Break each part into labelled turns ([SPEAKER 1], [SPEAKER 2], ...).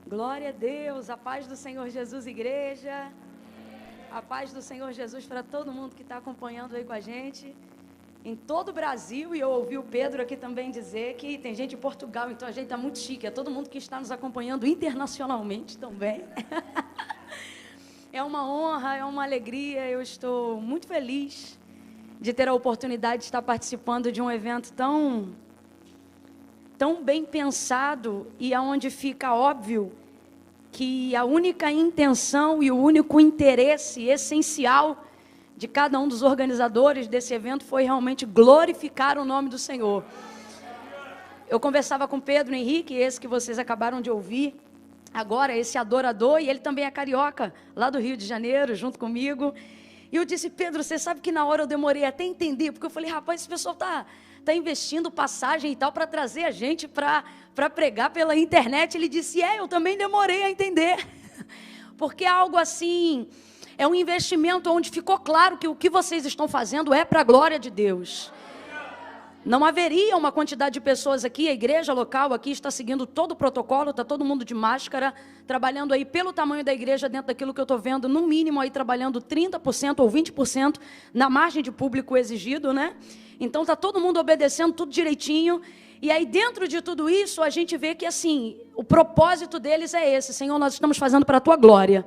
[SPEAKER 1] Glória a Deus, a paz do Senhor Jesus, igreja. A paz do Senhor Jesus para todo mundo que está acompanhando aí com a gente. Em todo o Brasil, e eu ouvi o Pedro aqui também dizer que tem gente em Portugal, então a gente está muito chique. É todo mundo que está nos acompanhando internacionalmente também. É uma honra, é uma alegria, eu estou muito feliz de ter a oportunidade de estar participando de um evento tão bem pensado e aonde fica óbvio que a única intenção e o único interesse essencial de cada um dos organizadores desse evento foi realmente glorificar o nome do Senhor. Eu conversava com Pedro Henrique, esse que vocês acabaram de ouvir agora, esse adorador, e ele também é carioca, lá do Rio de Janeiro, junto comigo. E eu disse: Pedro, você sabe que na hora eu demorei até entender, porque eu falei: rapaz, esse pessoal está investindo passagem e tal para trazer a gente para pregar pela internet. Ele disse: eu também demorei a entender, porque é algo assim, é um investimento onde ficou claro que o que vocês estão fazendo é para a glória de Deus. Não haveria uma quantidade de pessoas aqui, a igreja local aqui está seguindo todo o protocolo, está todo mundo de máscara, trabalhando aí pelo tamanho da igreja, dentro daquilo que eu estou vendo, no mínimo aí trabalhando 30% ou 20% na margem de público exigido, né? Então está todo mundo obedecendo tudo direitinho. E aí dentro de tudo isso a gente vê que assim, o propósito deles é esse: Senhor, nós estamos fazendo para a tua glória.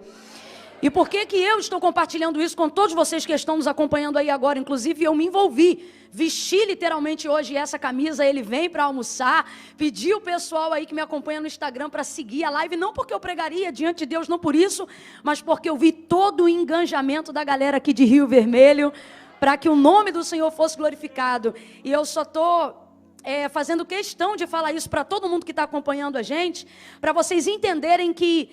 [SPEAKER 1] E por que eu estou compartilhando isso com todos vocês que estão nos acompanhando aí agora? Inclusive eu me envolvi, vesti literalmente hoje essa camisa, ele vem para almoçar, pedi o pessoal aí que me acompanha no Instagram para seguir a live, não porque eu pregaria diante de Deus, não por isso, mas porque eu vi todo o engajamento da galera aqui de Rio Vermelho, para que o nome do Senhor fosse glorificado. E eu só estou fazendo questão de falar isso para todo mundo que está acompanhando a gente, para vocês entenderem que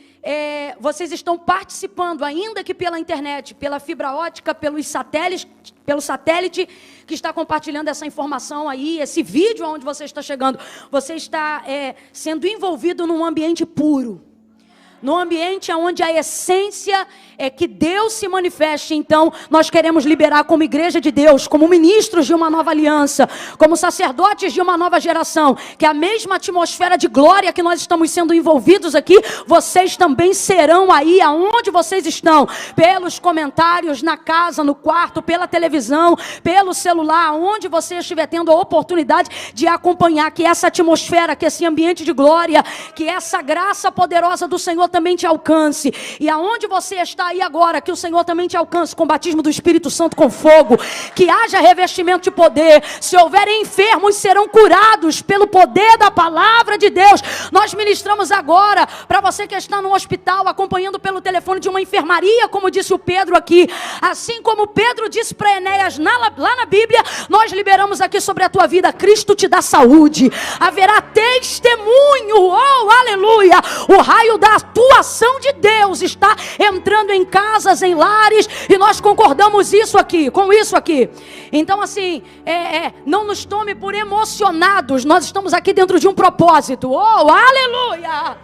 [SPEAKER 1] vocês estão participando, ainda que pela internet, pela fibra ótica, pelo satélite que está compartilhando essa informação aí, esse vídeo onde você está chegando, você está sendo envolvido num ambiente puro, num ambiente onde a essência é que Deus se manifeste. Então nós queremos liberar como igreja de Deus, como ministros de uma nova aliança, como sacerdotes de uma nova geração, que a mesma atmosfera de glória que nós estamos sendo envolvidos aqui, vocês também serão aí aonde vocês estão, pelos comentários, na casa, no quarto, pela televisão, pelo celular, onde você estiver tendo a oportunidade de acompanhar, que essa atmosfera, que esse ambiente de glória, que essa graça poderosa do Senhor também te alcance. E aonde você está aí agora, que o Senhor também te alcance com o batismo do Espírito Santo com fogo, que haja revestimento de poder. Se houverem enfermos, serão curados pelo poder da palavra de Deus. Nós ministramos agora para você que está no hospital, acompanhando pelo telefone de uma enfermaria, como disse o Pedro aqui, assim como Pedro disse para Enéas lá na Bíblia, nós liberamos aqui sobre a tua vida: Cristo te dá saúde, haverá testemunho, oh aleluia, o raio da atuação de Deus está entrando em casas, em lares, e nós concordamos com isso aqui. Então assim, não nos tome por emocionados, nós estamos aqui dentro de um propósito, oh aleluia.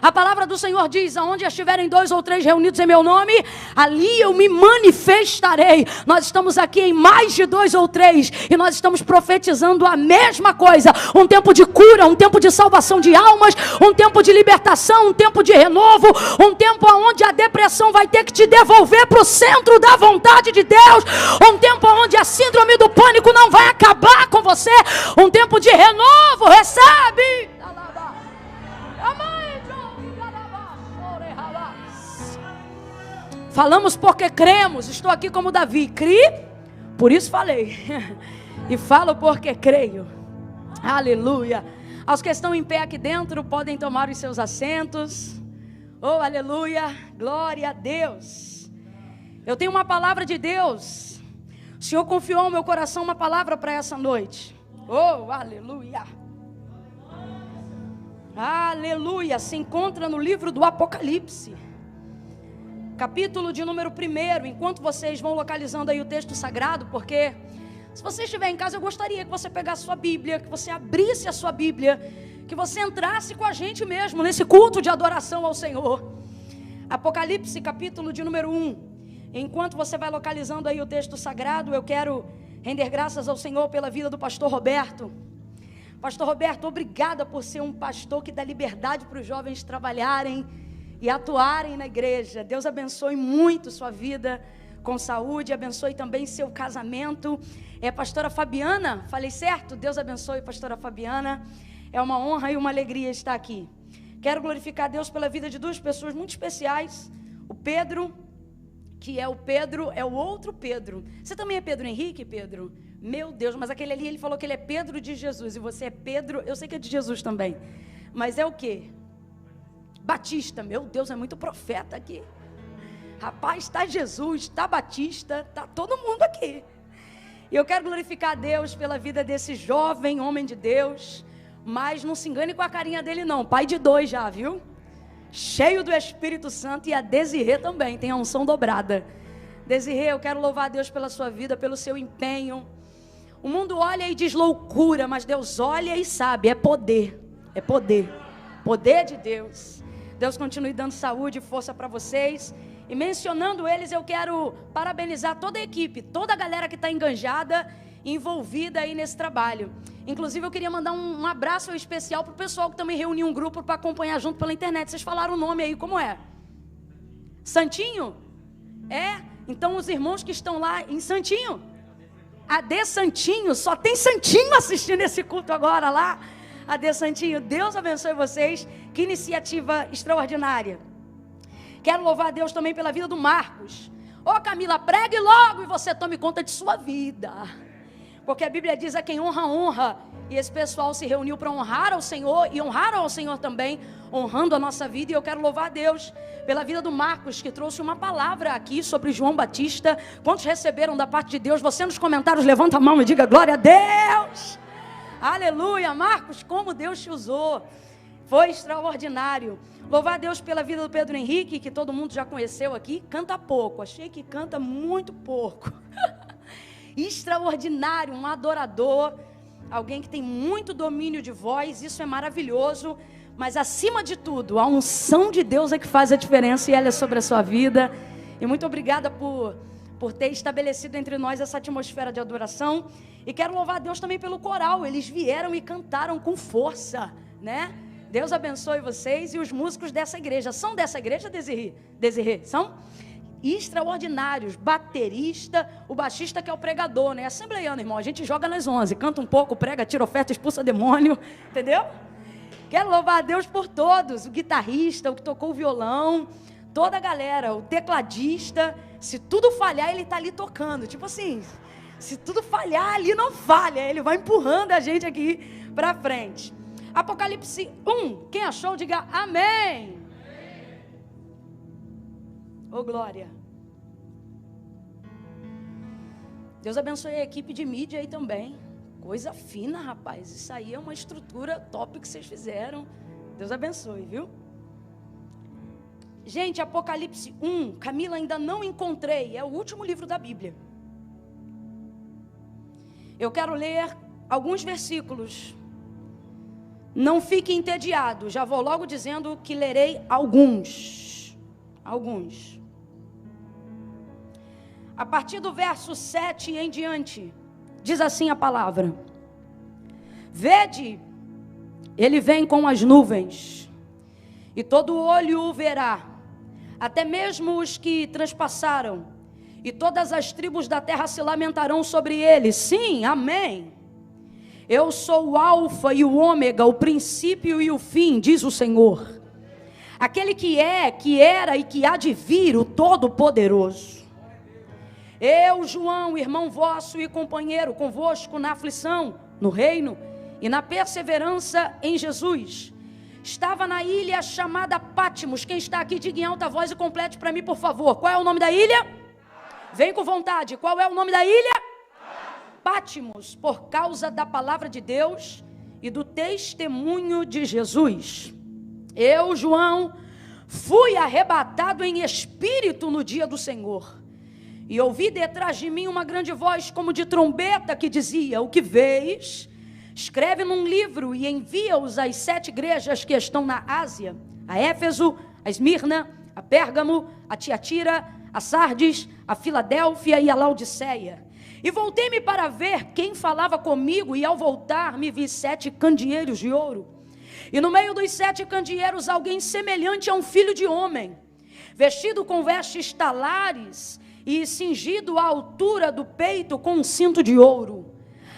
[SPEAKER 1] A palavra do Senhor diz: aonde estiverem 2 ou 3 reunidos em meu nome, ali eu me manifestarei. Nós estamos aqui em mais de 2 ou 3 e nós estamos profetizando a mesma coisa: um tempo de cura, um tempo de salvação de almas, um tempo de libertação, um tempo de renovo, um tempo onde a depressão vai ter que te devolver para o centro da vontade de Deus, um tempo onde a síndrome do pânico não vai acabar com você, um tempo de renovo. Recebe! Falamos porque cremos. Estou aqui como Davi, criei, por isso falei. E falo porque creio. Aleluia. Aos que estão em pé aqui dentro, podem tomar os seus assentos. Oh, aleluia. Glória a Deus. Eu tenho uma palavra de Deus. O Senhor confiou ao meu coração uma palavra para essa noite. Oh, aleluia. Aleluia. Se encontra no livro do Apocalipse, capítulo de número 1, enquanto vocês vão localizando aí o texto sagrado, porque se você estiver em casa, eu gostaria que você pegasse sua Bíblia, que você abrisse a sua Bíblia, que você entrasse com a gente mesmo nesse culto de adoração ao Senhor. Apocalipse, capítulo de número 1. Enquanto você vai localizando aí o texto sagrado, eu quero render graças ao Senhor pela vida do pastor Roberto. Pastor Roberto, obrigada por ser um pastor que dá liberdade para os jovens trabalharem e atuarem na igreja. Deus abençoe muito sua vida com saúde, abençoe também seu casamento. Pastora Fabiana, falei certo? Deus abençoe, pastora Fabiana. É uma honra e uma alegria estar aqui. Quero glorificar a Deus pela vida de duas pessoas muito especiais. O Pedro, que é o outro Pedro. Você também é Pedro Henrique, Pedro? Meu Deus, mas aquele ali, ele falou que ele é Pedro de Jesus. E você é Pedro, eu sei que é de Jesus também. Mas é o quê? Batista. Meu Deus, é muito profeta aqui. Rapaz, está Jesus, está Batista, está todo mundo aqui. E eu quero glorificar a Deus pela vida desse jovem homem de Deus. Mas não se engane com a carinha dele não. Pai de 2 já, viu? Cheio do Espírito Santo, e a Desirê também, tem a unção dobrada. Desirê, eu quero louvar a Deus pela sua vida, pelo seu empenho. O mundo olha e diz loucura, mas Deus olha e sabe, é poder. É poder. Poder de Deus. Deus continue dando saúde e força para vocês. E mencionando eles, eu quero parabenizar toda a equipe, toda a galera que está enganjada, envolvida aí nesse trabalho. Inclusive eu queria mandar um abraço especial para o pessoal que também reuniu um grupo para acompanhar junto pela internet. Vocês falaram o nome aí, como é? Santinho? Então os irmãos que estão lá em Santinho, AD Santinho, só tem Santinho assistindo esse culto agora lá. AD Santinho, Deus abençoe vocês, que iniciativa extraordinária. Quero louvar a Deus também pela vida do Marcos. Camila, pregue logo e você tome conta de sua vida. Porque a Bíblia diz: a quem honra, honra. E esse pessoal se reuniu para honrar ao Senhor e honrar ao Senhor também, honrando a nossa vida. E eu quero louvar a Deus pela vida do Marcos, que trouxe uma palavra aqui sobre João Batista. Quantos receberam da parte de Deus? Você nos comentários, levanta a mão e diga glória a Deus. Aleluia, Marcos, como Deus te usou. Foi extraordinário. Louvar a Deus pela vida do Pedro Henrique, que todo mundo já conheceu aqui. Canta pouco, achei que canta muito pouco. Extraordinário, um adorador, alguém que tem muito domínio de voz, isso é maravilhoso. Mas acima de tudo, a unção de Deus é que faz a diferença, e ela é sobre a sua vida. E muito obrigada por ter estabelecido entre nós essa atmosfera de adoração. E quero louvar a Deus também pelo coral, eles vieram e cantaram com força, né? Deus abençoe vocês. E os músicos dessa igreja, são dessa igreja, Desirê? São extraordinários, baterista, o baixista que é o pregador, né? Assembleiano, irmão, a gente joga nas 11, canta um pouco, prega, tira oferta, expulsa demônio, entendeu? Quero louvar a Deus por todos, o guitarrista, o que tocou o violão, toda a galera, o tecladista. Se tudo falhar, ele está ali tocando, tipo assim, se tudo falhar, ali não falha, ele vai empurrando a gente aqui para frente. Apocalipse 1, quem achou, diga amém. Ô glória. Deus abençoe a equipe de mídia aí também. Coisa fina, rapaz. Isso aí é uma estrutura top que vocês fizeram. Deus abençoe, viu? Gente, Apocalipse 1, Camila, ainda não encontrei. É o último livro da Bíblia. Eu quero ler alguns versículos. Não fique entediado. Já vou logo dizendo que lerei alguns. A partir do verso 7 em diante, diz assim a palavra: Vede, ele vem com as nuvens, e todo olho o verá, até mesmo os que transpassaram, e todas as tribos da terra se lamentarão sobre ele. Sim, amém. Eu sou o alfa e o ômega, o princípio e o fim, diz o Senhor, aquele que é, que era e que há de vir, o Todo-Poderoso. Eu, João, irmão vosso e companheiro convosco na aflição, no reino e na perseverança em Jesus, estava na ilha chamada Pátimos. Quem está aqui, diga em alta voz e complete para mim, por favor. Qual é o nome da ilha? Vem com vontade. Qual é o nome da ilha? Pátimos, por causa da palavra de Deus e do testemunho de Jesus. Eu, João, fui arrebatado em espírito no dia do Senhor, e ouvi detrás de mim uma grande voz como de trombeta que dizia: o que vês, escreve num livro e envia-os às 7 igrejas que estão na Ásia, a Éfeso, a Esmirna, a Pérgamo, a Tiatira, a Sardes, a Filadélfia e a Laodiceia. E voltei-me para ver quem falava comigo, e ao voltar me vi 7 candeeiros de ouro. E no meio dos 7 candeeiros alguém semelhante a um filho de homem, vestido com vestes talares e cingido à altura do peito com um cinto de ouro.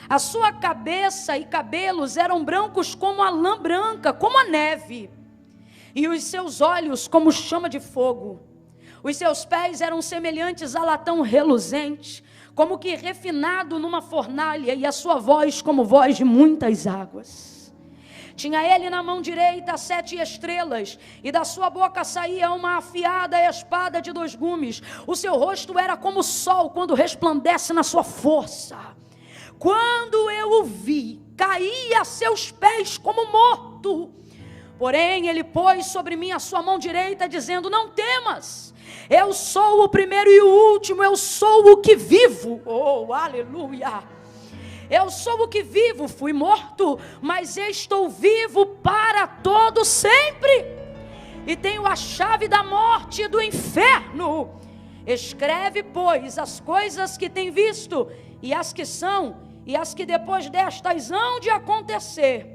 [SPEAKER 1] A sua cabeça e cabelos eram brancos como a lã branca, como a neve, e os seus olhos como chama de fogo. Os seus pés eram semelhantes a latão reluzente, como que refinado numa fornalha, e a sua voz como voz de muitas águas. Tinha ele na mão direita 7 estrelas, e da sua boca saía uma afiada espada de 2 gumes. O seu rosto era como o sol quando resplandece na sua força. Quando eu o vi, caí a seus pés como morto. Porém ele pôs sobre mim a sua mão direita, dizendo: não temas, eu sou o primeiro e o último, eu sou o que vivo. Oh, aleluia! Eu sou o que vivo, fui morto, mas estou vivo para todo sempre, e tenho a chave da morte e do inferno. Escreve, pois, as coisas que tem visto, e as que são, e as que depois destas hão de acontecer.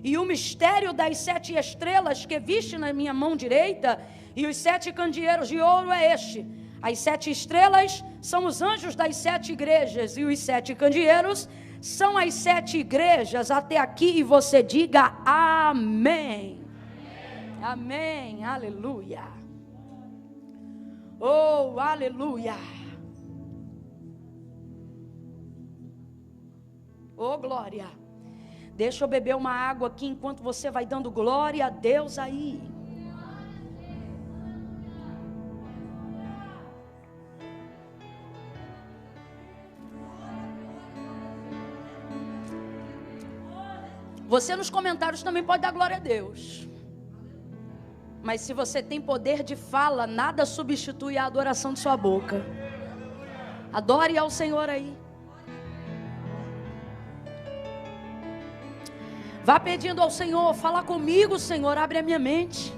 [SPEAKER 1] E o mistério das 7 estrelas que viste na minha mão direita, e os 7 candeeiros de ouro é este: as 7 estrelas são os anjos das 7 igrejas, e os 7 candeeiros são as 7 igrejas. Até aqui você diga amém. Amém, amém. Aleluia. Oh, aleluia. Oh, glória. Deixa eu beber uma água aqui enquanto você vai dando glória a Deus aí. Você nos comentários também pode dar glória a Deus. Mas se você tem poder de fala, nada substitui a adoração de sua boca. Adore ao Senhor aí. Vá pedindo ao Senhor: fala comigo, Senhor, abre a minha mente.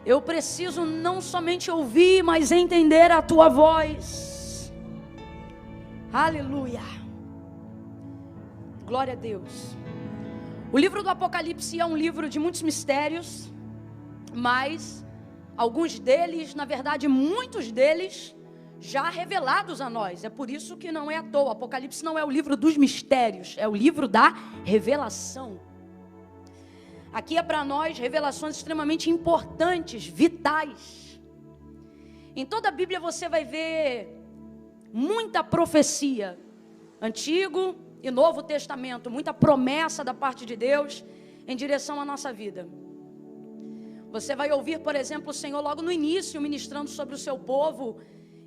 [SPEAKER 1] Eu preciso não somente ouvir, mas entender a tua voz. Aleluia. Glória a Deus. O livro do Apocalipse é um livro de muitos mistérios, mas alguns deles, na verdade muitos deles, já revelados a nós. É por isso que não é à toa. O Apocalipse não é o livro dos mistérios, é o livro da revelação. Aqui é para nós revelações extremamente importantes, vitais. Em toda a Bíblia você vai ver muita profecia, Antigo e Novo Testamento, muita promessa da parte de Deus em direção à nossa vida. Você vai ouvir, por exemplo, o Senhor logo no início ministrando sobre o seu povo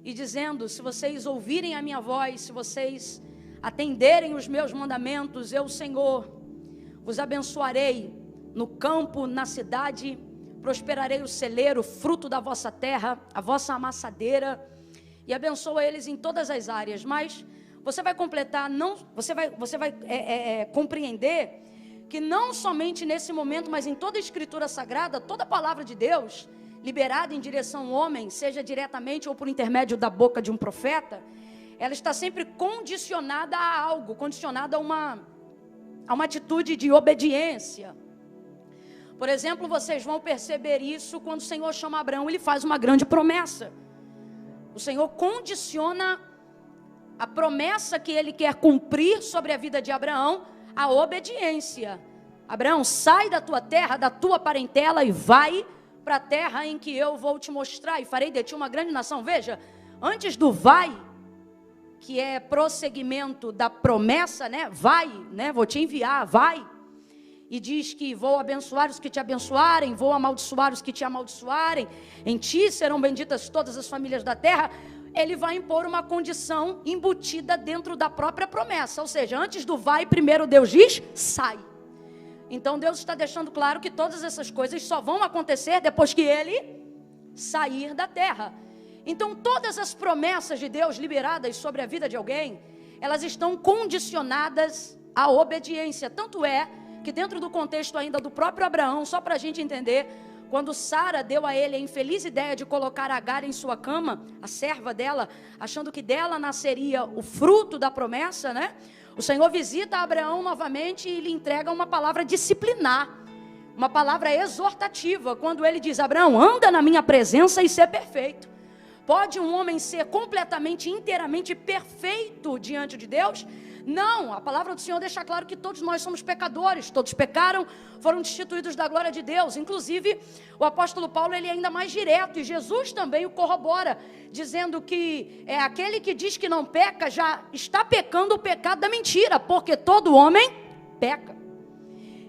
[SPEAKER 1] e dizendo: se vocês ouvirem a minha voz, se vocês atenderem os meus mandamentos, eu, Senhor, vos abençoarei no campo, na cidade, prosperarei o celeiro, fruto da vossa terra, a vossa amassadeira, e abençoa eles em todas as áreas. Mas você vai completar, você vai compreender que não somente nesse momento, mas em toda a Escritura Sagrada, toda a palavra de Deus liberada em direção ao homem, seja diretamente ou por intermédio da boca de um profeta, ela está sempre condicionada a algo, condicionada a uma atitude de obediência. Por exemplo, vocês vão perceber isso quando o Senhor chama Abraão, ele faz uma grande promessa. O Senhor condiciona a promessa que ele quer cumprir sobre a vida de Abraão à obediência. Abraão, sai da tua terra, da tua parentela e vai para a terra em que eu vou te mostrar e farei de ti uma grande nação. Veja, antes do vai, que é prosseguimento da promessa, né? Vai, né? Vou te enviar, vai. E diz que vou abençoar os que te abençoarem, vou amaldiçoar os que te amaldiçoarem, em ti serão benditas todas as famílias da terra. Ele vai impor uma condição embutida dentro da própria promessa. Ou seja, antes do vai, primeiro Deus diz, sai. Então Deus está deixando claro que todas essas coisas só vão acontecer depois que ele sair da terra. Então todas as promessas de Deus liberadas sobre a vida de alguém, elas estão condicionadas à obediência. Tanto é que dentro do contexto ainda do próprio Abraão, só para a gente entender, quando Sara deu a ele a infeliz ideia de colocar Agar em sua cama, a serva dela, achando que dela nasceria o fruto da promessa, né? O Senhor visita Abraão novamente e lhe entrega uma palavra disciplinar, uma palavra exortativa, quando ele diz: Abraão, anda na minha presença e ser perfeito. Pode um homem ser completamente, inteiramente perfeito diante de Deus? Não, a palavra do Senhor deixa claro que todos nós somos pecadores, todos pecaram, foram destituídos da glória de Deus. Inclusive, o apóstolo Paulo, ele é ainda mais direto, e Jesus também o corrobora, dizendo que aquele que diz que não peca, já está pecando o pecado da mentira, porque todo homem peca.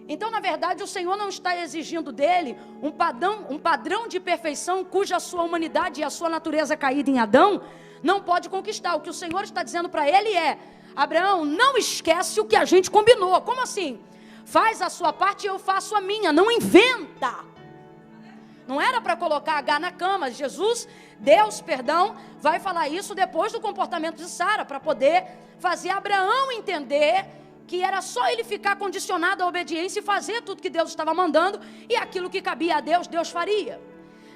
[SPEAKER 1] Então, na verdade, o Senhor não está exigindo dele um padrão de perfeição, cuja sua humanidade e a sua natureza caída em Adão não pode conquistar. O que o Senhor está dizendo para ele é: Abraão, não esquece o que a gente combinou. Como assim? Faz a sua parte e eu faço a minha. Não inventa. Não era para colocar Agar na cama. Deus, vai falar isso depois do comportamento de Sara, para poder fazer Abraão entender que era só ele ficar condicionado à obediência e fazer tudo que Deus estava mandando, e aquilo que cabia a Deus, Deus faria.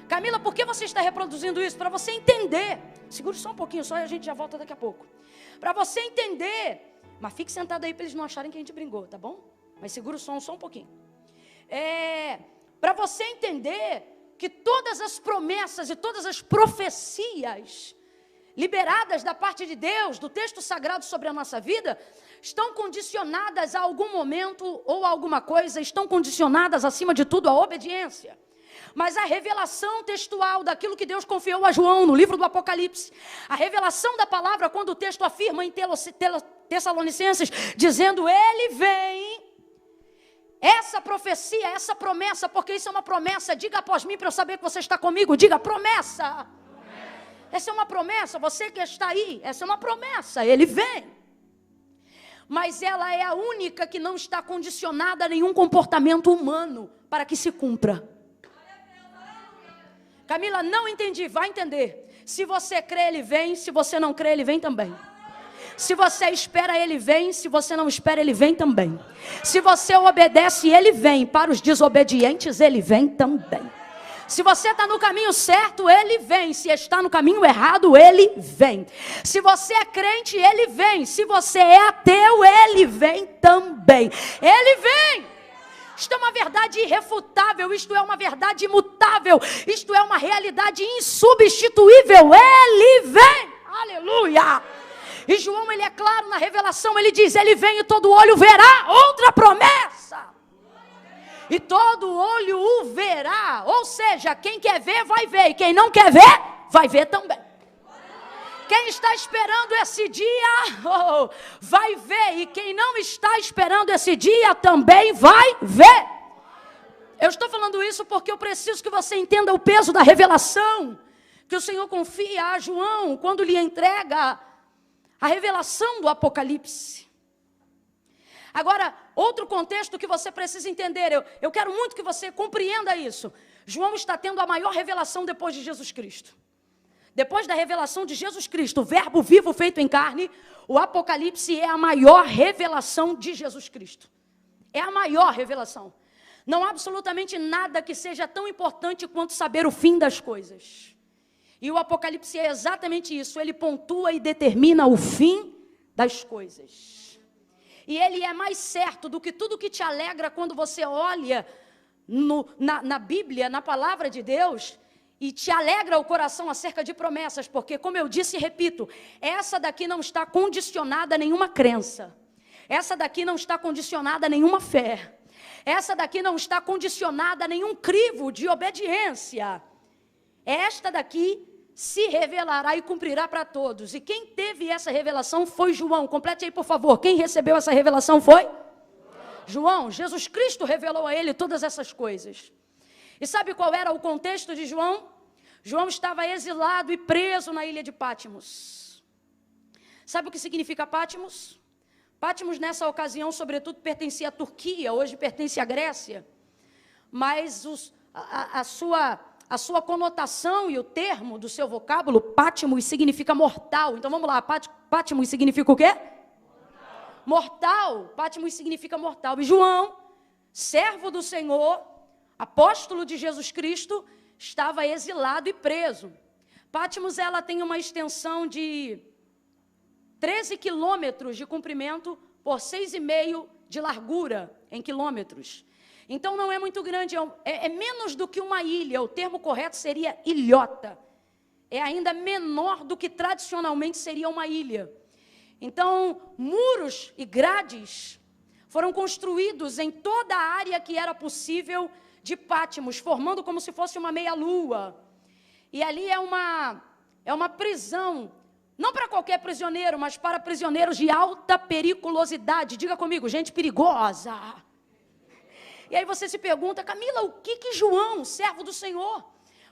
[SPEAKER 1] Camila, por que você está reproduzindo isso? Para você entender. Segure só um pouquinho, só, e a gente já volta daqui a pouco. Para você entender, mas fique sentado aí para eles não acharem que a gente brincou, tá bom? Mas segura o som só um pouquinho. Para você entender que todas as promessas e todas as profecias liberadas da parte de Deus, do texto sagrado sobre a nossa vida, estão condicionadas a algum momento ou a alguma coisa, estão condicionadas acima de tudo à obediência. Mas a revelação textual daquilo que Deus confiou a João no livro do Apocalipse, a revelação da palavra, quando o texto afirma em Tessalonicenses, dizendo: ele vem, essa profecia, essa promessa, porque isso é uma promessa, diga após mim para eu saber que você está comigo, diga promessa. Essa é uma promessa, você que está aí, essa é uma promessa, ele vem. Mas ela é a única que não está condicionada a nenhum comportamento humano para que se cumpra. Camila, não entendi, vai entender. Se você crê, ele vem. Se você não crê, ele vem também. Se você espera, ele vem. Se você não espera, ele vem também. Se você obedece, ele vem. Para os desobedientes, ele vem também. Se você está no caminho certo, ele vem. Se está no caminho errado, ele vem. Se você é crente, ele vem. Se você é ateu, ele vem também. Ele vem. Isto é uma verdade irrefutável, isto é uma verdade imutável, isto é uma realidade insubstituível. Ele vem, aleluia. E João, ele é claro na revelação, ele diz: ele vem e todo olho verá. Outra promessa. E todo olho o verá, ou seja, quem quer ver vai ver, e quem não quer ver, vai ver também. Quem está esperando esse dia, vai ver. E quem não está esperando esse dia, também vai ver. Eu estou falando isso porque eu preciso que você entenda o peso da revelação que o Senhor confia a João, quando lhe entrega a revelação do Apocalipse. Agora, outro contexto que você precisa entender, eu quero muito que você compreenda isso. João está tendo a maior revelação depois de Jesus Cristo. Depois da revelação de Jesus Cristo, o verbo vivo feito em carne, o Apocalipse é a maior revelação de Jesus Cristo. É a maior revelação. Não há absolutamente nada que seja tão importante quanto saber o fim das coisas. E o Apocalipse é exatamente isso. Ele pontua e determina o fim das coisas. E ele é mais certo do que tudo que te alegra quando você olha na Bíblia, na palavra de Deus, e te alegra o coração acerca de promessas, porque, como eu disse e repito, essa daqui não está condicionada a nenhuma crença. Essa daqui não está condicionada a nenhuma fé. Essa daqui não está condicionada a nenhum crivo de obediência. Esta daqui se revelará e cumprirá para todos. E quem teve essa revelação foi João. Complete aí, por favor. Quem recebeu essa revelação foi? João. Jesus Cristo revelou a ele todas essas coisas. E sabe qual era o contexto de João? João estava exilado e preso na ilha de Pátimos. Sabe o que significa Pátimos? Pátimos, nessa ocasião, sobretudo, pertencia à Turquia, hoje pertence à Grécia. Mas a sua conotação e o termo do seu vocábulo, Pátimos, significa mortal. Então vamos lá, Pátimos significa o quê? Mortal. Pátimos significa mortal. E João, servo do Senhor, apóstolo de Jesus Cristo, estava exilado e preso. Patmos, ela tem uma extensão de 13 quilômetros de comprimento por 6,5 de largura em quilômetros. Então não é muito grande, é menos do que uma ilha, o termo correto seria ilhota. É ainda menor do que tradicionalmente seria uma ilha. Então, muros e grades foram construídos em toda a área que era possível de Patmos, formando como se fosse uma meia-lua. E ali é uma prisão, não para qualquer prisioneiro, mas para prisioneiros de alta periculosidade. Diga comigo, gente perigosa. E aí você se pergunta, Camila, o que João, servo do Senhor?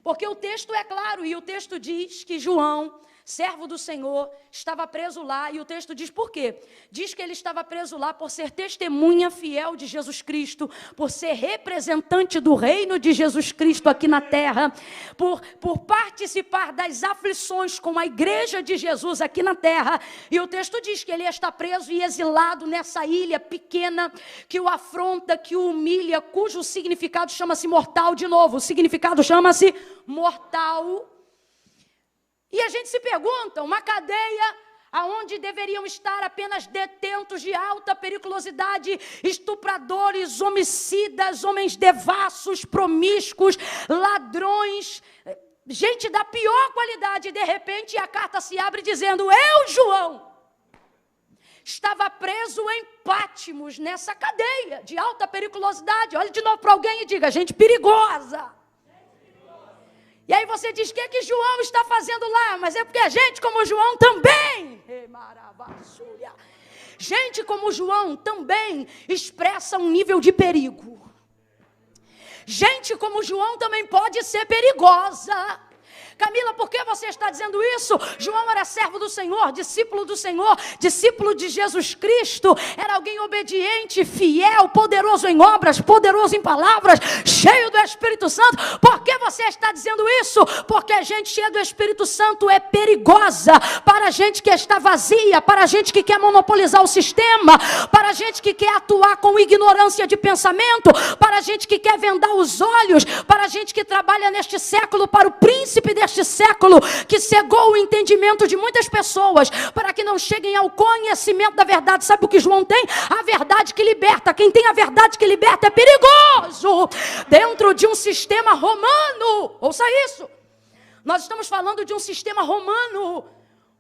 [SPEAKER 1] Porque o texto é claro, e o texto diz que João, servo do Senhor, estava preso lá, e o texto diz por quê? Diz que ele estava preso lá por ser testemunha fiel de Jesus Cristo, por ser representante do reino de Jesus Cristo aqui na terra, por participar das aflições com a igreja de Jesus aqui na terra, e o texto diz que ele está preso e exilado nessa ilha pequena, que o afronta, que o humilha, cujo significado chama-se mortal. De novo, o significado chama-se mortal. E a gente se pergunta, uma cadeia aonde deveriam estar apenas detentos de alta periculosidade, estupradores, homicidas, homens devassos, promíscuos, ladrões, gente da pior qualidade, e de repente a carta se abre dizendo, eu, João, estava preso em Patmos, nessa cadeia de alta periculosidade. Olhe de novo para alguém e diga, gente perigosa. E aí você diz, o que é que João está fazendo lá? Mas é porque a gente como João também, gente como João também expressa um nível de perigo. Gente como João também pode ser perigosa. Camila, por que você está dizendo isso? João era servo do Senhor, discípulo de Jesus Cristo, era alguém obediente, fiel, poderoso em obras, poderoso em palavras, cheio do Espírito Santo. Por que você está dizendo isso? Porque a gente cheia do Espírito Santo é perigosa para a gente que está vazia, para a gente que quer monopolizar o sistema, para a gente que quer atuar com ignorância de pensamento, para a gente que quer vendar os olhos, para a gente que trabalha neste século para o príncipe deste século, que cegou o entendimento de muitas pessoas, para que não cheguem ao conhecimento da verdade. Sabe o que João tem? A verdade que liberta. Quem tem a verdade que liberta é perigoso, dentro de um sistema romano. Ouça isso, nós estamos falando de um sistema romano,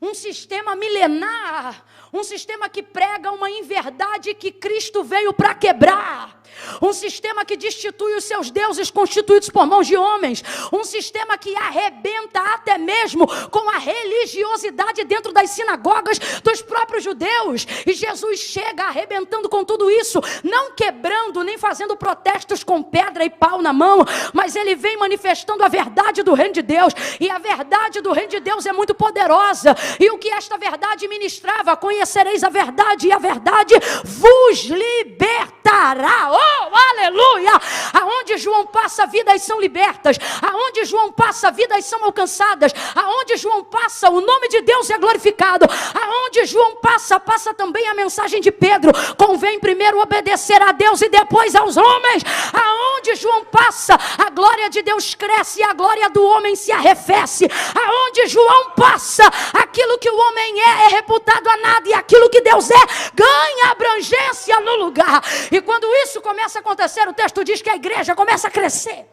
[SPEAKER 1] um sistema milenar, um sistema que prega uma inverdade que Cristo veio para quebrar, um sistema que destitui os seus deuses constituídos por mãos de homens, um sistema que arrebenta até mesmo com a religiosidade dentro das sinagogas dos próprios judeus, e Jesus chega arrebentando com tudo isso, não quebrando, nem fazendo protestos com pedra e pau na mão, mas ele vem manifestando a verdade do reino de Deus, e a verdade do reino de Deus é muito poderosa, e o que esta verdade ministrava, conhecereis a verdade, e a verdade vos libertará. Oh, aleluia! Aonde João passa, vidas são libertas. Aonde João passa, vidas são alcançadas. Aonde João passa, o nome de Deus é glorificado. Aonde João passa, passa também a mensagem de Pedro. Convém primeiro obedecer a Deus e depois aos homens. Aonde João passa, a glória de Deus cresce e a glória do homem se arrefece. Aonde João passa, aquilo que o homem é reputado a nada, e aquilo que Deus é ganha abrangência no lugar. E quando isso começa a acontecer, o texto diz que a igreja começa a crescer.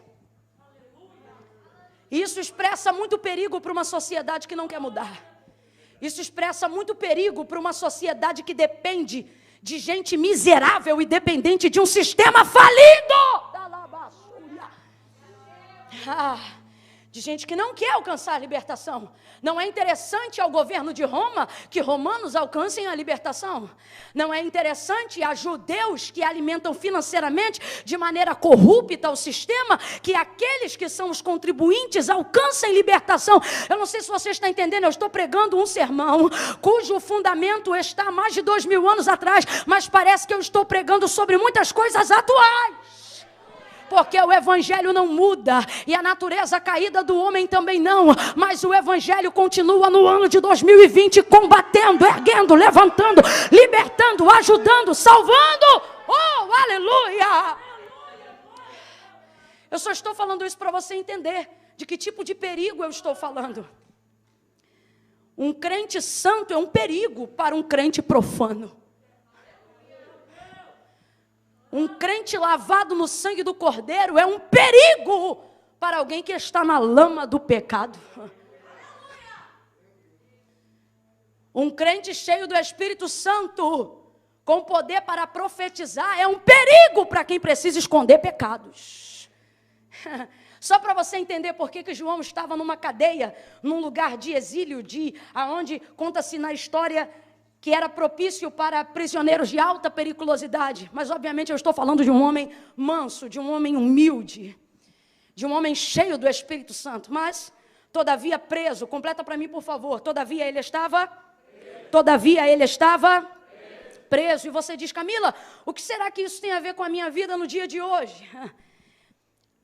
[SPEAKER 1] Isso expressa muito perigo para uma sociedade que não quer mudar. Isso expressa muito perigo para uma sociedade que depende de gente miserável e dependente de um sistema falido. De gente que não quer alcançar a libertação. Não é interessante ao governo de Roma que romanos alcancem a libertação. Não é interessante a judeus que alimentam financeiramente de maneira corrupta o sistema, que aqueles que são os contribuintes alcancem libertação. Eu não sei se você está entendendo, eu estou pregando um sermão cujo fundamento está há mais de 2000 anos atrás, mas parece que eu estou pregando sobre muitas coisas atuais. Porque o evangelho não muda, e a natureza caída do homem também não, mas o evangelho continua no ano de 2020, combatendo, erguendo, levantando, libertando, ajudando, salvando. Oh, aleluia! Eu só estou falando isso para você entender de que tipo de perigo eu estou falando. Um crente santo é um perigo para um crente profano. Um crente lavado no sangue do Cordeiro é um perigo para alguém que está na lama do pecado. Um crente cheio do Espírito Santo, com poder para profetizar, é um perigo para quem precisa esconder pecados. Só para você entender por que João estava numa cadeia, num lugar de exílio, aonde conta-se na história que era propício para prisioneiros de alta periculosidade. Mas, obviamente, eu estou falando de um homem manso, de um homem humilde, de um homem cheio do Espírito Santo. Mas, todavia, preso. Completa para mim, por favor. Todavia, ele estava preso. E você diz, Camila, o que será que isso tem a ver com a minha vida no dia de hoje?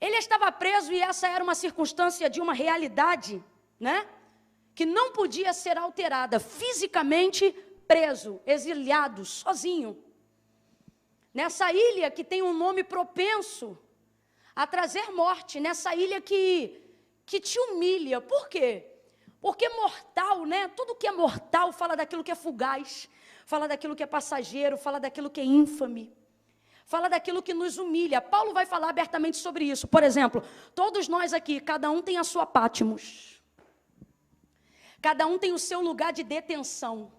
[SPEAKER 1] Ele estava preso e essa era uma circunstância de uma realidade, né? Que não podia ser alterada, fisicamente preso, exiliado, sozinho. Nessa ilha que tem um nome propenso a trazer morte, nessa ilha que te humilha. Por quê? Porque mortal, né? Tudo que é mortal fala daquilo que é fugaz, fala daquilo que é passageiro, fala daquilo que é ínfame. Fala daquilo que nos humilha. Paulo vai falar abertamente sobre isso. Por exemplo, todos nós aqui, cada um tem a sua Patmos. Cada um tem o seu lugar de detenção.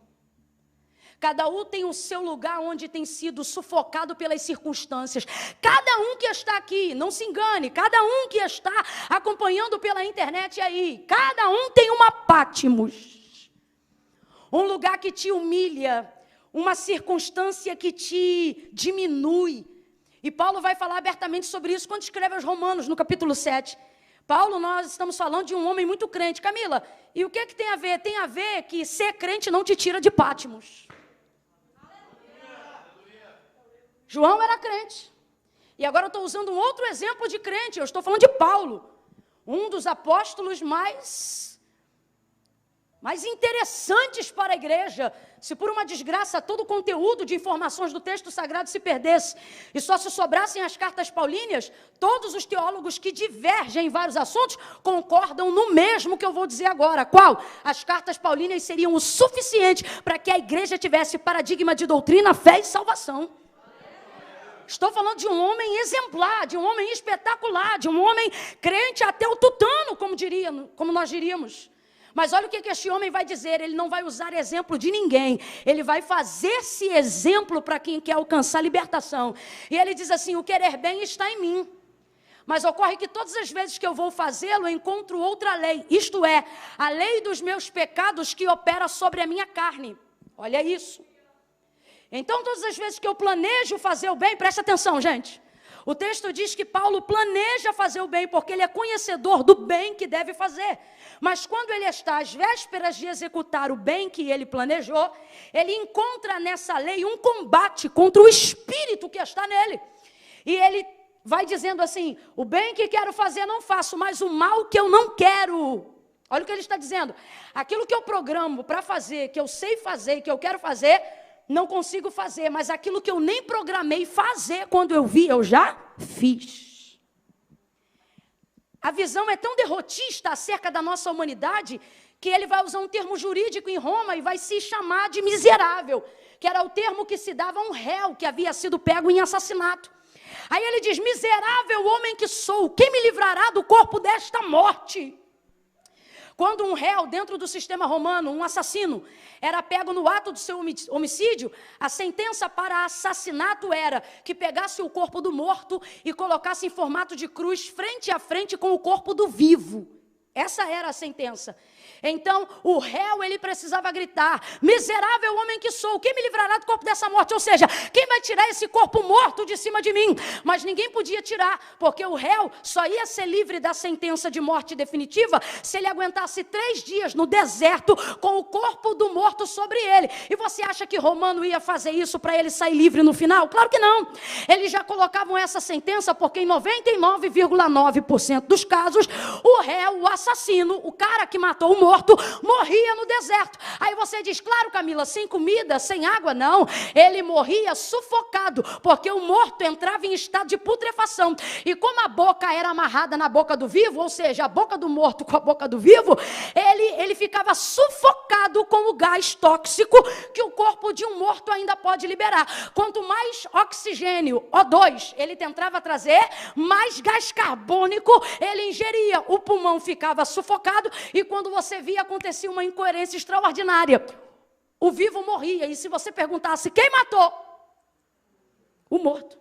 [SPEAKER 1] Cada um tem o seu lugar onde tem sido sufocado pelas circunstâncias. Cada um que está aqui, não se engane, cada um que está acompanhando pela internet aí, cada um tem uma Patmos. Um lugar que te humilha, uma circunstância que te diminui. E Paulo vai falar abertamente sobre isso quando escreve aos Romanos, no capítulo 7. Paulo, nós estamos falando de um homem muito crente. Camila, e o que tem a ver? Tem a ver que ser crente não te tira de Patmos. João era crente. E agora eu estou usando um outro exemplo de crente. Eu estou falando de Paulo, um dos apóstolos mais interessantes para a igreja. Se por uma desgraça todo o conteúdo de informações do texto sagrado se perdesse e só se sobrassem as cartas paulíneas, todos os teólogos que divergem em vários assuntos concordam no mesmo que eu vou dizer agora. Qual? As cartas paulíneas seriam o suficiente para que a igreja tivesse paradigma de doutrina, fé e salvação. Estou falando de um homem exemplar, de um homem espetacular, de um homem crente até o tutano, como nós diríamos. Mas olha o que este homem vai dizer, ele não vai usar exemplo de ninguém, ele vai fazer-se exemplo para quem quer alcançar libertação. E ele diz assim, o querer bem está em mim, mas ocorre que todas as vezes que eu vou fazê-lo, eu encontro outra lei, isto é, a lei dos meus pecados que opera sobre a minha carne. Olha isso. Então, todas as vezes que eu planejo fazer o bem, presta atenção, gente. O texto diz que Paulo planeja fazer o bem, porque ele é conhecedor do bem que deve fazer. Mas quando ele está às vésperas de executar o bem que ele planejou, ele encontra nessa lei um combate contra o espírito que está nele. E ele vai dizendo assim, o bem que quero fazer não faço, mas o mal que eu não quero. Olha o que ele está dizendo. Aquilo que eu programo para fazer, que eu sei fazer, que eu quero fazer, não consigo fazer, mas aquilo que eu nem programei fazer, quando eu vi, eu já fiz. A visão é tão derrotista acerca da nossa humanidade, que ele vai usar um termo jurídico em Roma e vai se chamar de miserável, que era o termo que se dava a um réu que havia sido pego em assassinato. Aí ele diz, miserável homem que sou, quem me livrará do corpo desta morte? Quando um réu, dentro do sistema romano, um assassino, era pego no ato do seu homicídio, a sentença para assassinato era que pegasse o corpo do morto e colocasse em formato de cruz frente a frente com o corpo do vivo. Essa era a sentença. Então, o réu, ele precisava gritar, miserável homem que sou, quem me livrará do corpo dessa morte? Ou seja, quem vai tirar esse corpo morto de cima de mim? Mas ninguém podia tirar, porque o réu só ia ser livre da sentença de morte definitiva se ele aguentasse 3 dias no deserto com o corpo do morto morto sobre ele. E você acha que Romano ia fazer isso para ele sair livre no final? Claro que não. Eles já colocavam essa sentença porque em 99,9% dos casos, o réu, o assassino, o cara que matou o morto, morria no deserto. Aí você diz, claro, Camila, sem comida, sem água, não. Ele morria sufocado, porque o morto entrava em estado de putrefação. E como a boca era amarrada na boca do vivo, ou seja, a boca do morto com a boca do vivo, ele ficava sufocado com o gás tóxico que o corpo de um morto ainda pode liberar. Quanto mais oxigênio, O2, ele tentava trazer, mais gás carbônico ele ingeria. O pulmão ficava sufocado e quando você via, acontecia uma incoerência extraordinária. O vivo morria, e se você perguntasse quem matou? O morto.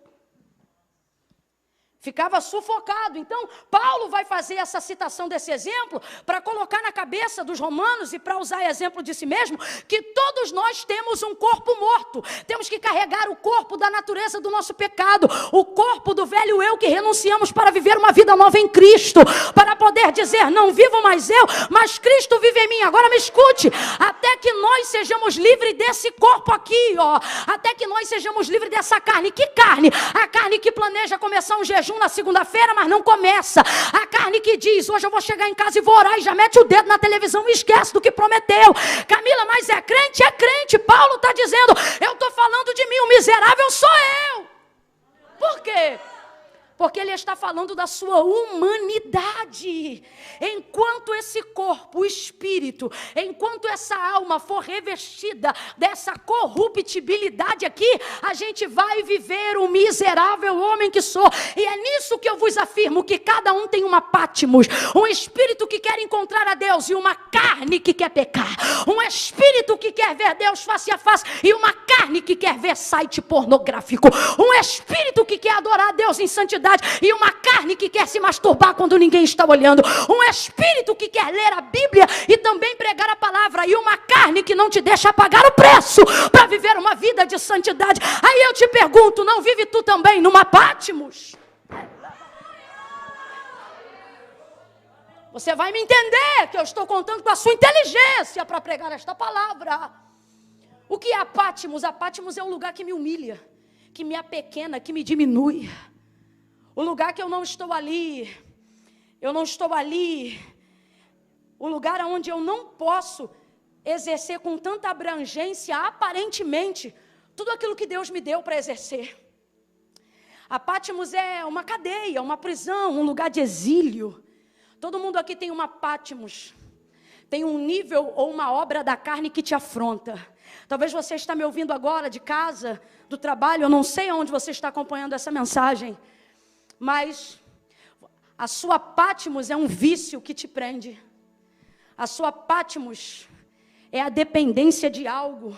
[SPEAKER 1] Ficava sufocado. Então, Paulo vai fazer essa citação desse exemplo para colocar na cabeça dos romanos e para usar exemplo de si mesmo, que todos nós temos um corpo morto. Temos que carregar o corpo da natureza do nosso pecado, o corpo do velho eu que renunciamos para viver uma vida nova em Cristo, para poder dizer, não vivo mais eu, mas Cristo vive em mim. Agora me escute, até que nós sejamos livres desse corpo aqui, ó, até que nós sejamos livres dessa carne. Que carne? A carne que planeja começar um jejum na segunda-feira, mas não começa. A carne que diz, hoje eu vou chegar em casa e vou orar, e já mete o dedo na televisão e esquece do que prometeu. Camila, mas é crente? É crente. Paulo está dizendo, eu estou falando de mim, o miserável sou eu. Por quê? Porque ele está falando da sua humanidade. Enquanto esse corpo, o espírito, enquanto essa alma for revestida dessa corruptibilidade aqui, a gente vai viver o miserável homem que sou. E é nisso que eu vos afirmo, que cada um tem uma Patmos, um espírito que quer encontrar a Deus e uma carne que quer pecar. Um espírito que quer ver Deus face a face e uma carne que quer ver site pornográfico. Um espírito que quer adorar a Deus em santidade e uma carne que quer se masturbar quando ninguém está olhando. Um espírito que quer ler a Bíblia e também pregar a palavra, e uma carne que não te deixa pagar o preço para viver uma vida de santidade. Aí eu te pergunto, não vive tu também numa Patmos? Você vai me entender que eu estou contando com a sua inteligência para pregar esta palavra. O que é a Patmos? A Patmos é um lugar que me humilha, que me apequena, que me diminui. O lugar que eu não estou ali, o lugar onde eu não posso exercer com tanta abrangência, aparentemente, tudo aquilo que Deus me deu para exercer. A Patmos é uma cadeia, uma prisão, um lugar de exílio. Todo mundo aqui tem uma Patmos, tem um nível ou uma obra da carne que te afronta. Talvez você está me ouvindo agora de casa, do trabalho, eu não sei onde você está acompanhando essa mensagem, mas a sua Patmos é um vício que te prende. A sua Patmos é a dependência de algo.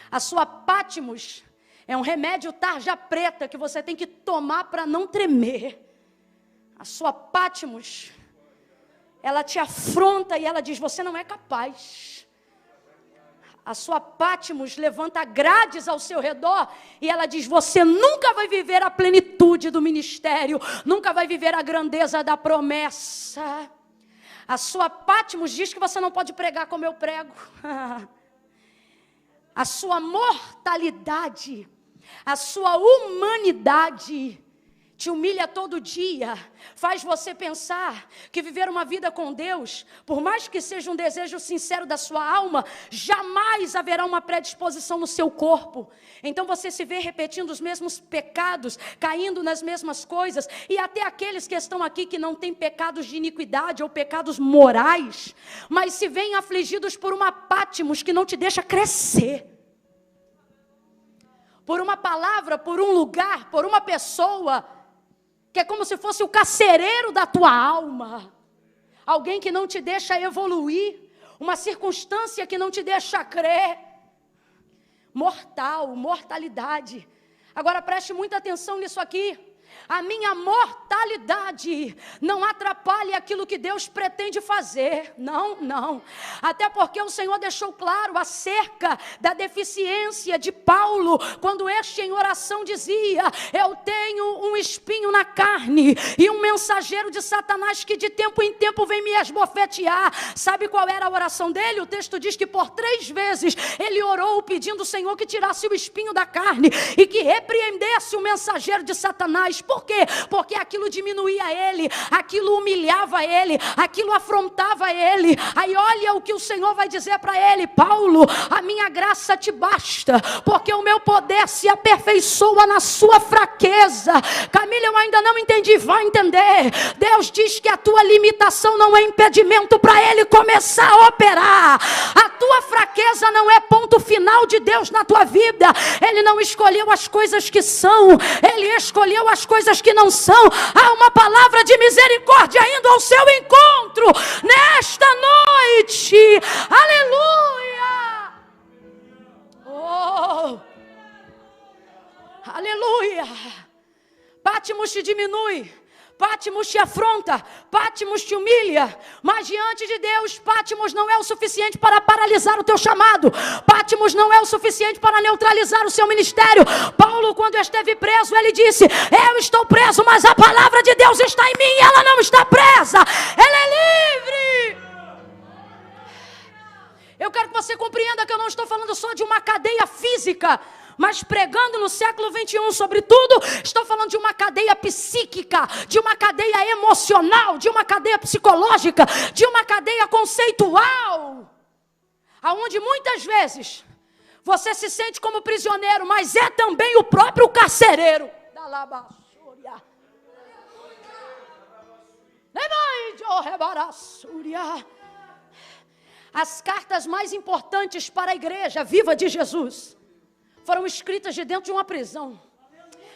[SPEAKER 1] A sua Patmos é um remédio tarja preta que você tem que tomar para não tremer. A sua Patmos, ela te afronta e ela diz, você não é capaz. A sua Patmos levanta grades ao seu redor e ela diz, você nunca vai viver a plenitude do ministério, nunca vai viver a grandeza da promessa. A sua Patmos diz que você não pode pregar como eu prego. A sua mortalidade, a sua humanidade te humilha todo dia, faz você pensar que viver uma vida com Deus, por mais que seja um desejo sincero da sua alma, jamais haverá uma predisposição no seu corpo. Então você se vê repetindo os mesmos pecados, caindo nas mesmas coisas, e até aqueles que estão aqui que não têm pecados de iniquidade ou pecados morais, mas se veem afligidos por uma Patmos que não te deixa crescer. Por uma palavra, por um lugar, por uma pessoa, que é como se fosse o carcereiro da tua alma. Alguém que não te deixa evoluir. Uma circunstância que não te deixa crer. Mortalidade. Agora preste muita atenção nisso aqui. a minha mortalidade não atrapalhe aquilo que Deus pretende fazer. Não, não. Até porque o Senhor deixou claro acerca da deficiência de Paulo, quando este em oração dizia: eu tenho um espinho na carne e um mensageiro de Satanás que de tempo em tempo vem me esbofetear. Sabe qual era a oração dele? O texto diz que por 3 vezes ele orou pedindo ao Senhor que tirasse o espinho da carne e que repreendesse o mensageiro de Satanás. Por quê? Porque aquilo diminuía ele, aquilo humilhava ele, aquilo afrontava ele. Aí olha o que o Senhor vai dizer para ele: Paulo, a minha graça te basta, porque o meu poder se aperfeiçoa na sua fraqueza. Camila, eu ainda não entendi. Vai entender. Deus diz que a tua limitação não é impedimento para ele começar a operar. A tua fraqueza não é ponto final de Deus na tua vida. Ele não escolheu as coisas que são, ele escolheu as coisas que não são. Há uma palavra de misericórdia indo ao seu encontro nesta noite. Aleluia! Oh! Aleluia! Patmos te diminui, Patmos te afronta, Patmos te humilha, mas diante de Deus, Patmos não é o suficiente para paralisar o teu chamado. Patmos não é o suficiente para neutralizar o seu ministério. Paulo, quando esteve preso, ele disse: eu estou preso, mas a palavra de Deus está em mim e ela não está presa, ela é livre. Eu quero que você compreenda que eu não estou falando só de uma cadeia física, mas pregando no século 21, sobretudo, estou falando de uma cadeia psíquica, de uma cadeia emocional, de uma cadeia psicológica, de uma cadeia conceitual, aonde muitas vezes você se sente como prisioneiro, mas é também o próprio carcereiro. As cartas mais importantes para a igreja viva de Jesus foram escritas de dentro de uma prisão.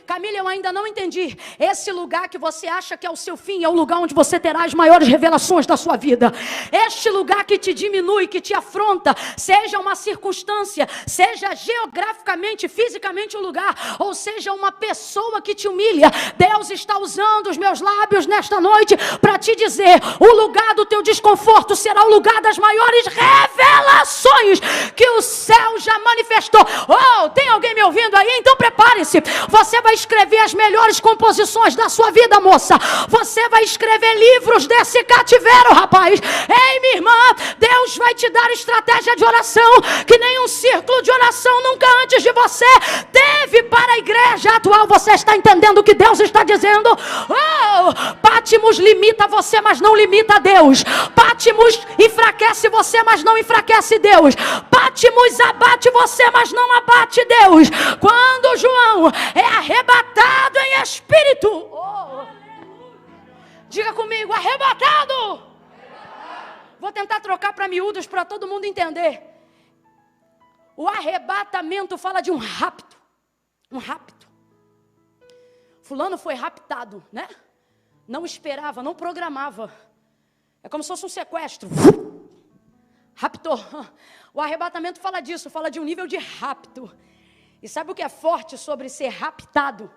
[SPEAKER 1] Camila, eu ainda não entendi. Esse lugar que você acha que é o seu fim é o lugar onde você terá as maiores revelações da sua vida. Este lugar que te diminui, que te afronta, seja uma circunstância, seja geograficamente, fisicamente um lugar, ou seja uma pessoa que te humilha, Deus está usando os meus lábios nesta noite para te dizer: o lugar do teu desconforto será o lugar das maiores revelações que o céu já manifestou. Oh, tem alguém me ouvindo aí? Então prepare-se. Você vai escrever as melhores composições da sua vida, moça. Você vai escrever livros desse cativeiro, rapaz. Ei, minha irmã, Deus vai te dar estratégia de oração que nenhum círculo de oração nunca antes de você teve para a igreja atual. Você está entendendo o que Deus está dizendo? Oh, Patmos limita você, mas não limita Deus. Patmos enfraquece você, mas não enfraquece Deus. Patmos abate você, mas não abate Deus. Quando João é arrebatado em espírito, diga comigo: arrebatado. Vou tentar trocar para miúdos para todo mundo entender. O arrebatamento fala de um rapto. Um rapto. Fulano foi raptado, né? Não esperava, não programava. É como se fosse um sequestro. Raptou. O arrebatamento fala disso, fala de um nível de rapto. E sabe o que é forte sobre ser raptado?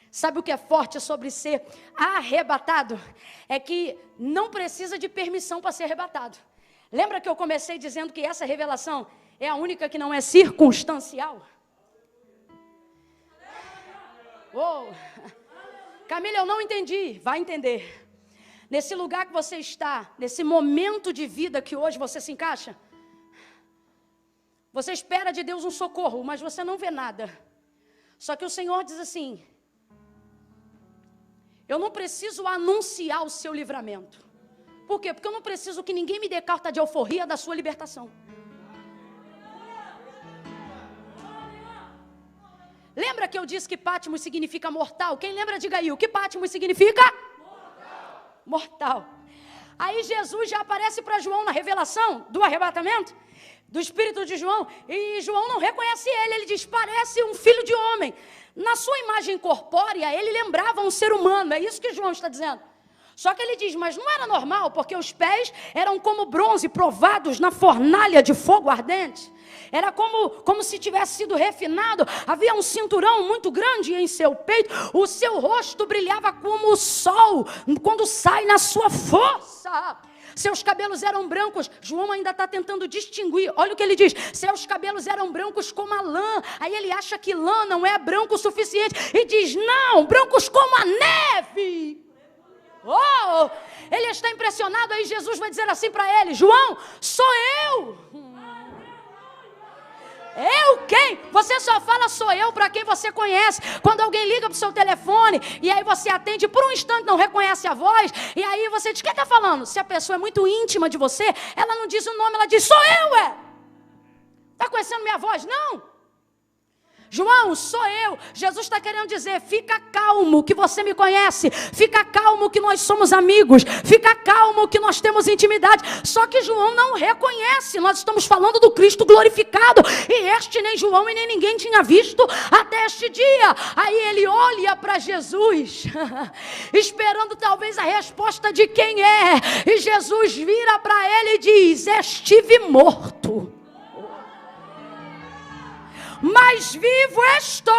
[SPEAKER 1] Sabe o que é forte sobre ser arrebatado? É que não precisa de permissão para ser arrebatado. Lembra que eu comecei dizendo que essa revelação é a única que não é circunstancial? Oh. Camila, eu não entendi. Vai entender. Nesse lugar que você está, nesse momento de vida que hoje você se encaixa, você espera de Deus um socorro, mas você não vê nada. Só que o Senhor diz assim: eu não preciso anunciar o seu livramento. Por quê? Porque eu não preciso que ninguém me dê carta de alforria da sua libertação. Lembra que eu disse que Patmos significa mortal? Quem lembra, diga aí, o que Patmos significa? Mortal. Mortal. Aí Jesus já aparece para João na revelação do arrebatamento, do espírito de João, e João não reconhece ele. Ele diz: parece um filho de homem. Na sua imagem corpórea, ele lembrava um ser humano. É isso que João está dizendo. Só que ele diz, mas não era normal, porque os pés eram como bronze provados na fornalha de fogo ardente. Era como se tivesse sido refinado. Havia um cinturão muito grande em seu peito. O seu rosto brilhava como o sol quando sai na sua força. Seus cabelos eram brancos. João ainda está tentando distinguir. Olha o que ele diz. Seus cabelos eram brancos como a lã. Aí ele acha que lã não é branco o suficiente. E diz, não, brancos como a neve. Oh, ele está impressionado. Aí Jesus vai dizer assim para ele, João, sou eu. Eu quem? Você só fala sou eu para quem você conhece. Quando alguém liga para o seu telefone e aí você atende, por um instante não reconhece a voz, e aí você diz, quem está falando? Se a pessoa é muito íntima de você, ela não diz o nome, ela diz, sou eu, Está conhecendo minha voz? Não. João, sou eu. Jesus está querendo dizer, fica calmo que você me conhece, fica calmo que nós somos amigos, fica calmo que nós temos intimidade. Só que João não reconhece, nós estamos falando do Cristo glorificado, e este nem João e nem ninguém tinha visto até este dia. Aí ele olha para Jesus, esperando talvez a resposta de quem é, e Jesus vira para ele e diz, estive morto, mas vivo estou.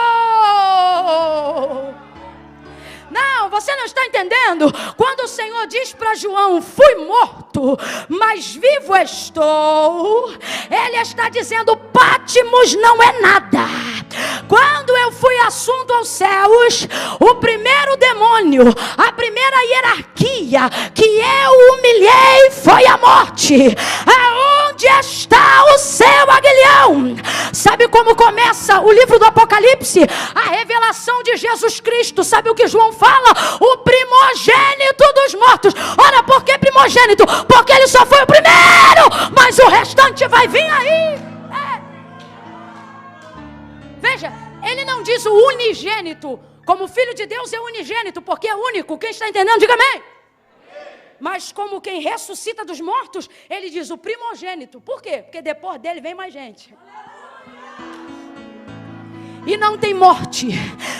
[SPEAKER 1] Não, você não está entendendo. Quando o Senhor diz para João, fui morto, mas vivo estou, Ele está dizendo, Pátimos não é nada. Quando eu fui assunto aos céus, o primeiro demônio, a primeira hierarquia que eu humilhei foi a morte. Aonde está o seu aguilhão? Sabe como começa o livro do Apocalipse? A revelação de Jesus Cristo. Sabe o que João fala? O primogênito dos mortos. Ora, por que primogênito? Porque ele só foi o primeiro, mas o restante vai vir aí. Veja, ele não diz o unigênito, como filho de Deus é unigênito, porque é único. Quem está entendendo, diga amém. Mas como quem ressuscita dos mortos, ele diz o primogênito. Por quê? Porque depois dele vem mais gente. E não tem morte,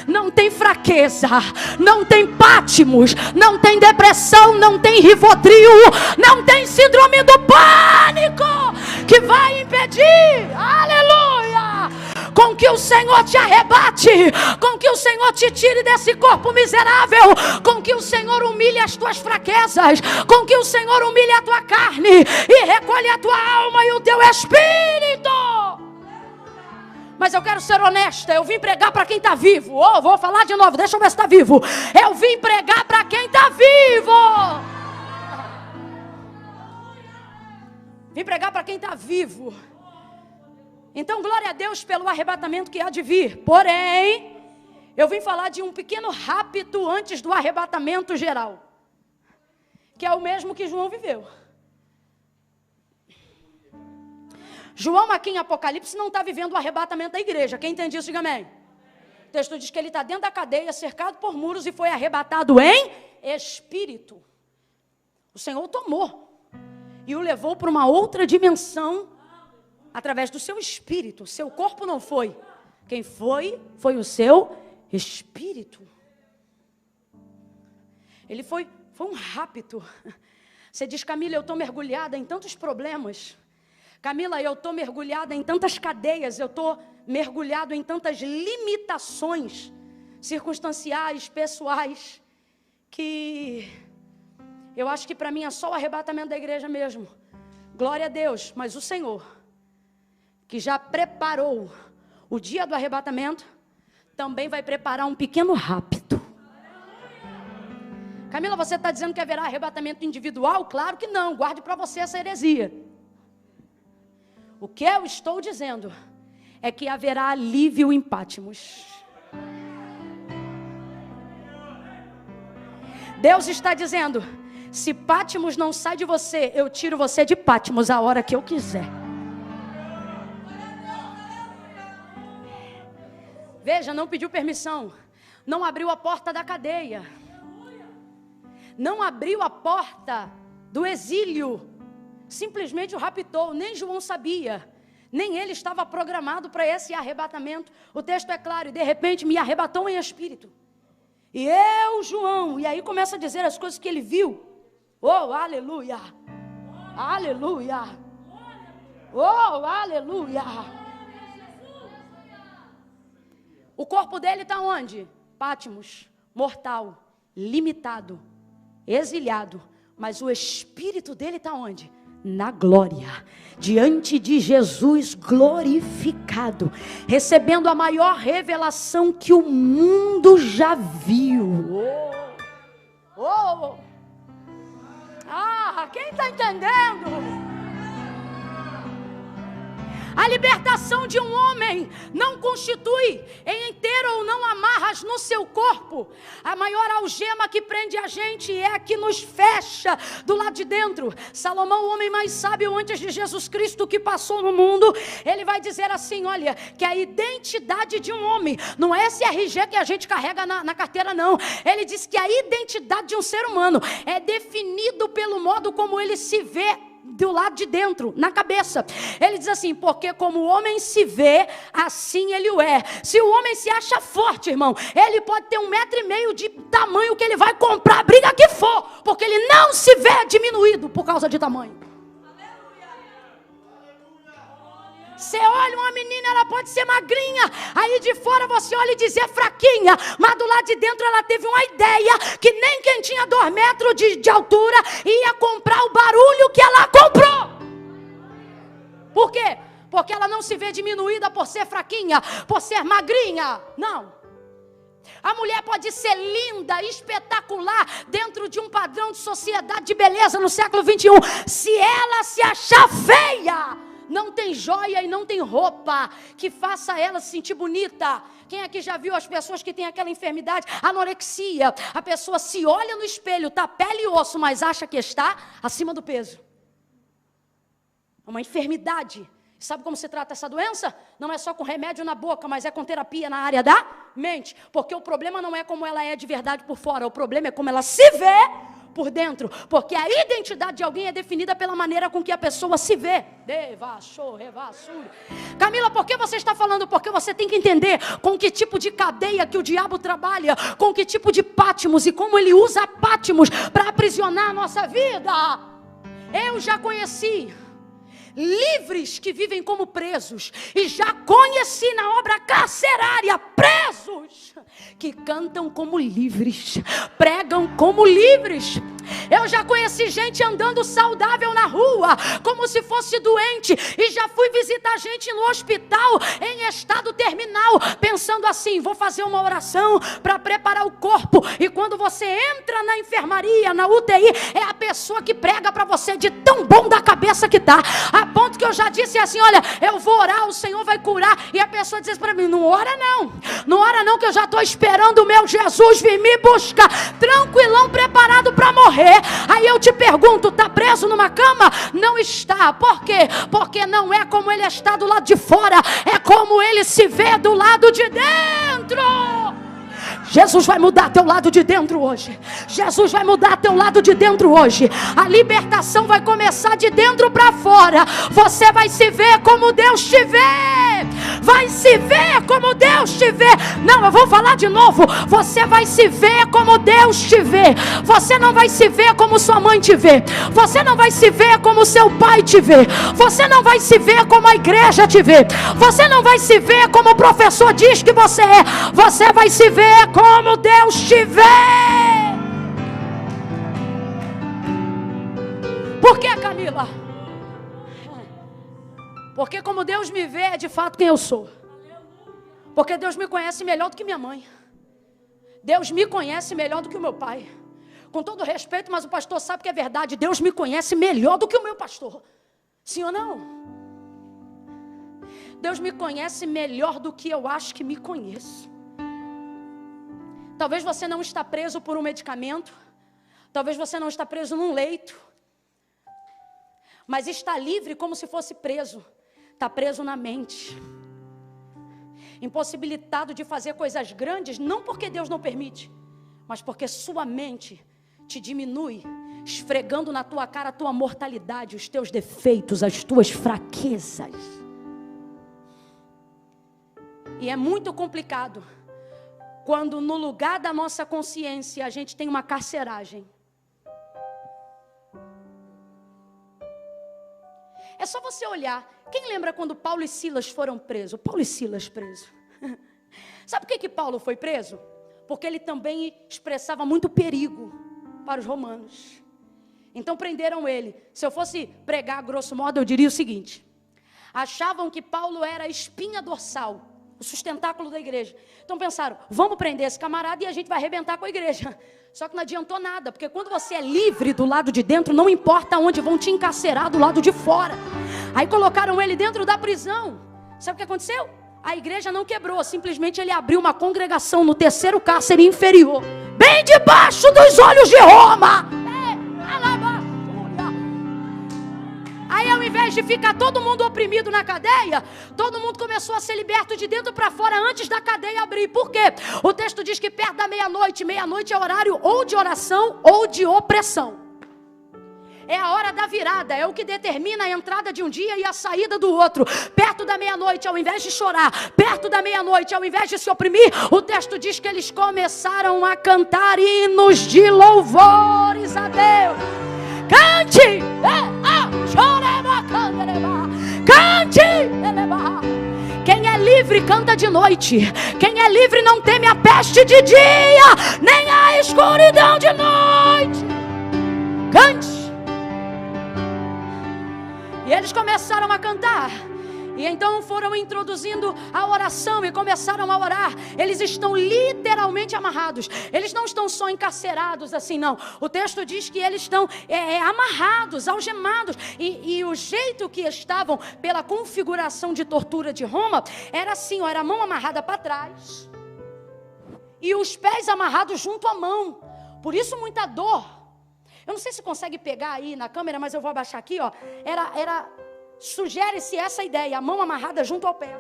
[SPEAKER 1] não tem fraqueza, não tem Pátimos, não tem depressão, não tem Rivotril, não tem síndrome do pânico que vai impedir, aleluia, com que o Senhor te arrebate, com que o Senhor te tire desse corpo miserável, com que o Senhor humilhe as tuas fraquezas, com que o Senhor humilhe a tua carne e recolhe a tua alma e o teu espírito. Mas eu quero ser honesta, eu vim pregar para quem está vivo. Vou falar de novo, deixa eu ver se está vivo. Eu vim pregar para quem está vivo. Vim pregar para quem está vivo. Então, glória a Deus pelo arrebatamento que há de vir. Porém, eu vim falar de um pequeno rapto antes do arrebatamento geral, que é o mesmo que João viveu. João aqui em Apocalipse não está vivendo o arrebatamento da igreja. Quem entende isso, diga amém. O texto diz que ele está dentro da cadeia, cercado por muros, e foi arrebatado em espírito. O Senhor o tomou e o levou para uma outra dimensão através do seu espírito. Seu corpo não foi. Quem foi o seu espírito. Ele foi um rapto. Você diz, Camila, eu estou mergulhada em tantos problemas. Camila, eu estou mergulhada em tantas cadeias, eu estou mergulhado em tantas limitações circunstanciais, pessoais, que eu acho que para mim é só o arrebatamento da igreja mesmo. Glória a Deus, mas o Senhor, que já preparou o dia do arrebatamento, também vai preparar um pequeno rapto. Camila, você está dizendo que haverá arrebatamento individual? Claro que não, guarde para você essa heresia. O que eu estou dizendo é que haverá alívio em Pátimos. Deus está dizendo, se Pátimos não sai de você, eu tiro você de Pátimos a hora que eu quiser. Veja, não pediu permissão, não abriu a porta da cadeia, não abriu a porta do exílio. Simplesmente o raptou, nem João sabia, nem ele estava programado para esse arrebatamento. O texto é claro, e de repente me arrebatou em espírito. E eu, João, e aí começa a dizer as coisas que ele viu. Oh, aleluia! Aleluia! Oh, aleluia! O corpo dele está onde? Patmos, mortal, limitado, exiliado. Mas o espírito dele está onde? Na glória, diante de Jesus glorificado, recebendo a maior revelação que o mundo já viu. Quem está entendendo? A libertação de um homem não constitui em inteiro ou não amarras no seu corpo. A maior algema que prende a gente é a que nos fecha do lado de dentro. Salomão, o homem mais sábio antes de Jesus Cristo que passou no mundo, ele vai dizer assim, olha, que a identidade de um homem, não é esse RG que a gente carrega na carteira não. Ele diz que a identidade de um ser humano é definido pelo modo como ele se vê do lado de dentro, na cabeça. Ele diz assim, porque como o homem se vê, assim ele o é. Se o homem se acha forte, irmão, ele pode ter 1,5 metro de tamanho que ele vai comprar a briga que for, porque ele não se vê diminuído por causa de tamanho. Você olha uma menina, ela pode ser magrinha, aí de fora você olha e diz é fraquinha, mas do lado de dentro ela teve uma ideia que nem quem tinha 2 metros de altura ia comprar o barulho que ela comprou. Por quê? Porque ela não se vê diminuída por ser fraquinha, por ser magrinha, não. A mulher pode ser linda, espetacular, dentro de um padrão de sociedade de beleza no século 21, se ela se achar feia, não tem joia e não tem roupa que faça ela se sentir bonita. Quem aqui já viu as pessoas que têm aquela enfermidade, anorexia? A pessoa se olha no espelho, tá pele e osso, mas acha que está acima do peso. É uma enfermidade. Sabe como se trata essa doença? Não é só com remédio na boca, mas é com terapia na área da mente. Porque o problema não é como ela é de verdade por fora, o problema é como ela se vê por dentro, porque a identidade de alguém é definida pela maneira com que a pessoa se vê. Camila, por que você está falando? Porque você tem que entender com que tipo de cadeia que o diabo trabalha, com que tipo de Patmos e como ele usa Patmos para aprisionar a nossa vida. Eu já conheci livres que vivem como presos, e já conheci na obra carcerária presos que cantam como livres, pregam como livres. Eu já conheci gente andando saudável na rua, como se fosse doente, e já fui visitar gente no hospital em estado terminal, pensando assim, vou fazer uma oração para preparar o corpo, e quando você entra na enfermaria, na UTI, é a pessoa que prega para você de tão bom da cabeça que tá, a ponto que eu já disse assim, olha, eu vou orar, o Senhor vai curar, e a pessoa diz para mim, não ora não, que eu já estou esperando o meu Jesus vir me buscar, tranquilão, preparado para morrer. Aí eu te pergunto, está preso numa cama? Não está. Por quê? Porque não é como ele está do lado de fora, é como ele se vê do lado de dentro. Jesus vai mudar teu lado de dentro hoje. Jesus vai mudar teu lado de dentro hoje. A libertação vai começar de dentro para fora. Você vai se ver como Deus te vê. Vai se ver como Deus te vê. Não, eu vou falar de novo. Você vai se ver como Deus te vê. Você não vai se ver como sua mãe te vê. Você não vai se ver como seu pai te vê. Você não vai se ver como a igreja te vê. Você não vai se ver como o professor diz que você é. Você vai se ver como Deus te vê. Por que, Camila? Porque como Deus me vê é de fato quem eu sou. Porque Deus me conhece melhor do que minha mãe. Deus me conhece melhor do que o meu pai. Com todo respeito, mas o pastor sabe que é verdade. Deus me conhece melhor do que o meu pastor. Sim ou não? Deus me conhece melhor do que eu acho que me conheço. Talvez você não está preso por um medicamento. Talvez você não está preso num leito. Mas está livre como se fosse preso. Está preso na mente. Impossibilitado de fazer coisas grandes, não porque Deus não permite, mas porque sua mente te diminui, esfregando na tua cara a tua mortalidade, os teus defeitos, as tuas fraquezas. E é muito complicado quando no lugar da nossa consciência a gente tem uma carceragem. É só você olhar. Quem lembra quando Paulo e Silas foram presos? Paulo e Silas presos. Sabe por que Paulo foi preso? Porque ele também expressava muito perigo para os romanos. Então prenderam ele. Se eu fosse pregar grosso modo, eu diria o seguinte: achavam que Paulo era a espinha dorsal, o sustentáculo da igreja. Então pensaram, vamos prender esse camarada e a gente vai arrebentar com a igreja. Só que não adiantou nada, porque quando você é livre do lado de dentro, não importa onde vão te encarcerar do lado de fora. Aí colocaram ele dentro da prisão. Sabe o que aconteceu? A igreja não quebrou, simplesmente ele abriu uma congregação no terceiro cárcere inferior, bem debaixo dos olhos de Roma. Aí ao invés de ficar todo mundo oprimido na cadeia, todo mundo começou a ser liberto de dentro para fora antes da cadeia abrir. Por quê? O texto diz que perto da meia-noite é horário ou de oração ou de opressão. É a hora da virada, é o que determina a entrada de um dia e a saída do outro. Perto da meia-noite, ao invés de chorar, perto da meia-noite, ao invés de se oprimir, o texto diz que eles começaram a cantar hinos de louvores a Deus. Cante! Cante! Quem é livre canta de noite. Quem é livre não teme a peste de dia, nem a escuridão de noite. Cante! E eles começaram a cantar. E então foram introduzindo a oração e começaram a orar. Eles estão literalmente amarrados. Eles não estão só encarcerados assim, não. O texto diz que eles estão amarrados, algemados. E o jeito que estavam, pela configuração de tortura de Roma, era assim, ó, era a mão amarrada para trás e os pés amarrados junto à mão. Por isso muita dor. Eu não sei se consegue pegar aí na câmera, mas eu vou abaixar aqui, ó. Sugere-se essa ideia, a mão amarrada junto ao pé.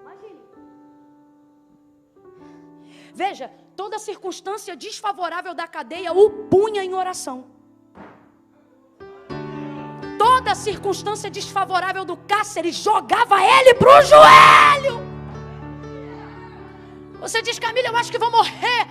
[SPEAKER 1] Imagine. Veja, toda circunstância desfavorável da cadeia o punha em oração. Toda circunstância desfavorável do cárcere jogava ele para o joelho. Você diz, Camila, eu acho que vou morrer.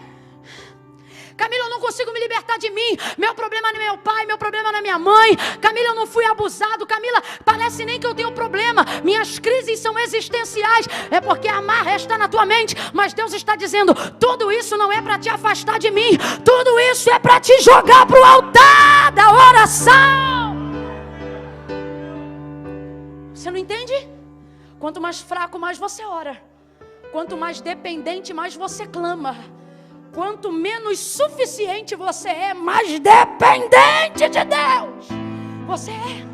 [SPEAKER 1] Camila, eu não consigo me libertar de mim. Meu problema não é meu pai, meu problema não é minha mãe. Camila, eu não fui abusado. Camila, parece nem que eu tenho problema. Minhas crises são existenciais. É porque a amarra está na tua mente. Mas Deus está dizendo, tudo isso não é para te afastar de mim. Tudo isso é para te jogar para o altar da oração. Você não entende? Quanto mais fraco, mais você ora. Quanto mais dependente, mais você clama. Quanto menos suficiente você é, mais dependente de Deus você é.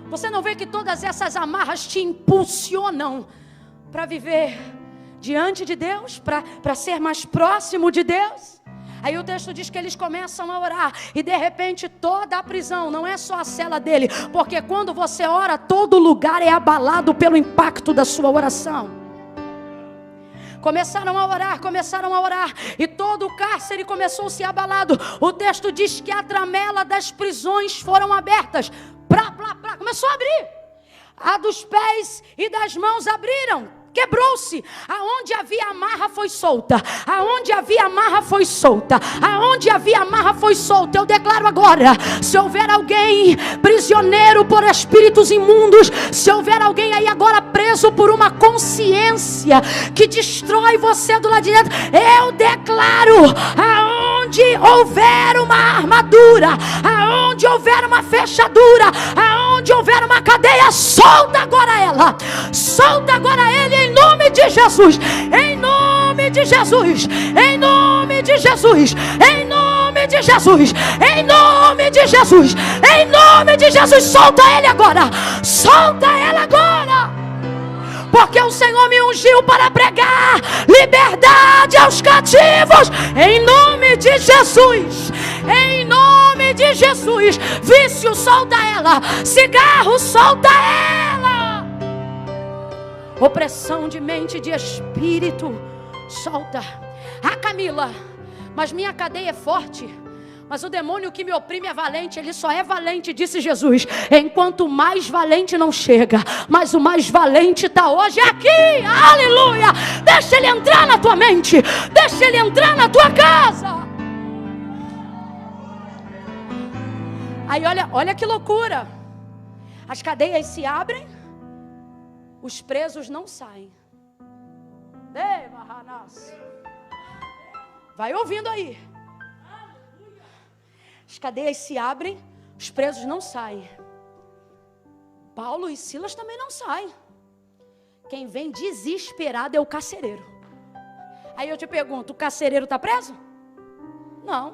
[SPEAKER 1] Você não vê que todas essas amarras te impulsionam para viver diante de Deus, para ser mais próximo de Deus? Aí o texto diz que eles começam a orar e de repente toda a prisão, não é só a cela dele, porque quando você ora, todo lugar é abalado pelo impacto da sua oração. Começaram a orar, e todo o cárcere começou a ser abalado. O texto diz que a tramela das prisões foram abertas. Começou a abrir. A dos pés e das mãos abriram. Quebrou-se. Aonde havia amarra foi solta. Aonde havia amarra foi solta. Aonde havia amarra foi solta. Eu declaro agora, se houver alguém prisioneiro por espíritos imundos, se houver alguém aí agora preso por uma consciência que destrói você do lado de dentro, eu declaro, aonde houver uma armadura, aonde houver uma fechadura, aonde houver uma cadeia, solta agora ela. Solta agora ele. Em nome de Jesus, em nome de Jesus, em nome de Jesus, em nome de Jesus, em nome de Jesus, em nome de Jesus, solta ele agora, solta ele agora, porque o Senhor me ungiu para pregar liberdade aos cativos, em nome de Jesus, em nome de Jesus. Vício, solta ela, cigarro, solta ela. Opressão de mente, de espírito, solta. Ah, Camila, mas minha cadeia é forte. Mas o demônio que me oprime é valente, ele só é valente, disse Jesus, enquanto o mais valente não chega, mas o mais valente está hoje aqui, aleluia, deixa ele entrar na tua mente, deixa ele entrar na tua casa. Aí olha que loucura, as cadeias se abrem, os presos não saem. Vai ouvindo aí. As cadeias se abrem, os presos não saem. Paulo e Silas também não saem. Quem vem desesperado é o carcereiro. Aí eu te pergunto, o carcereiro está preso? Não,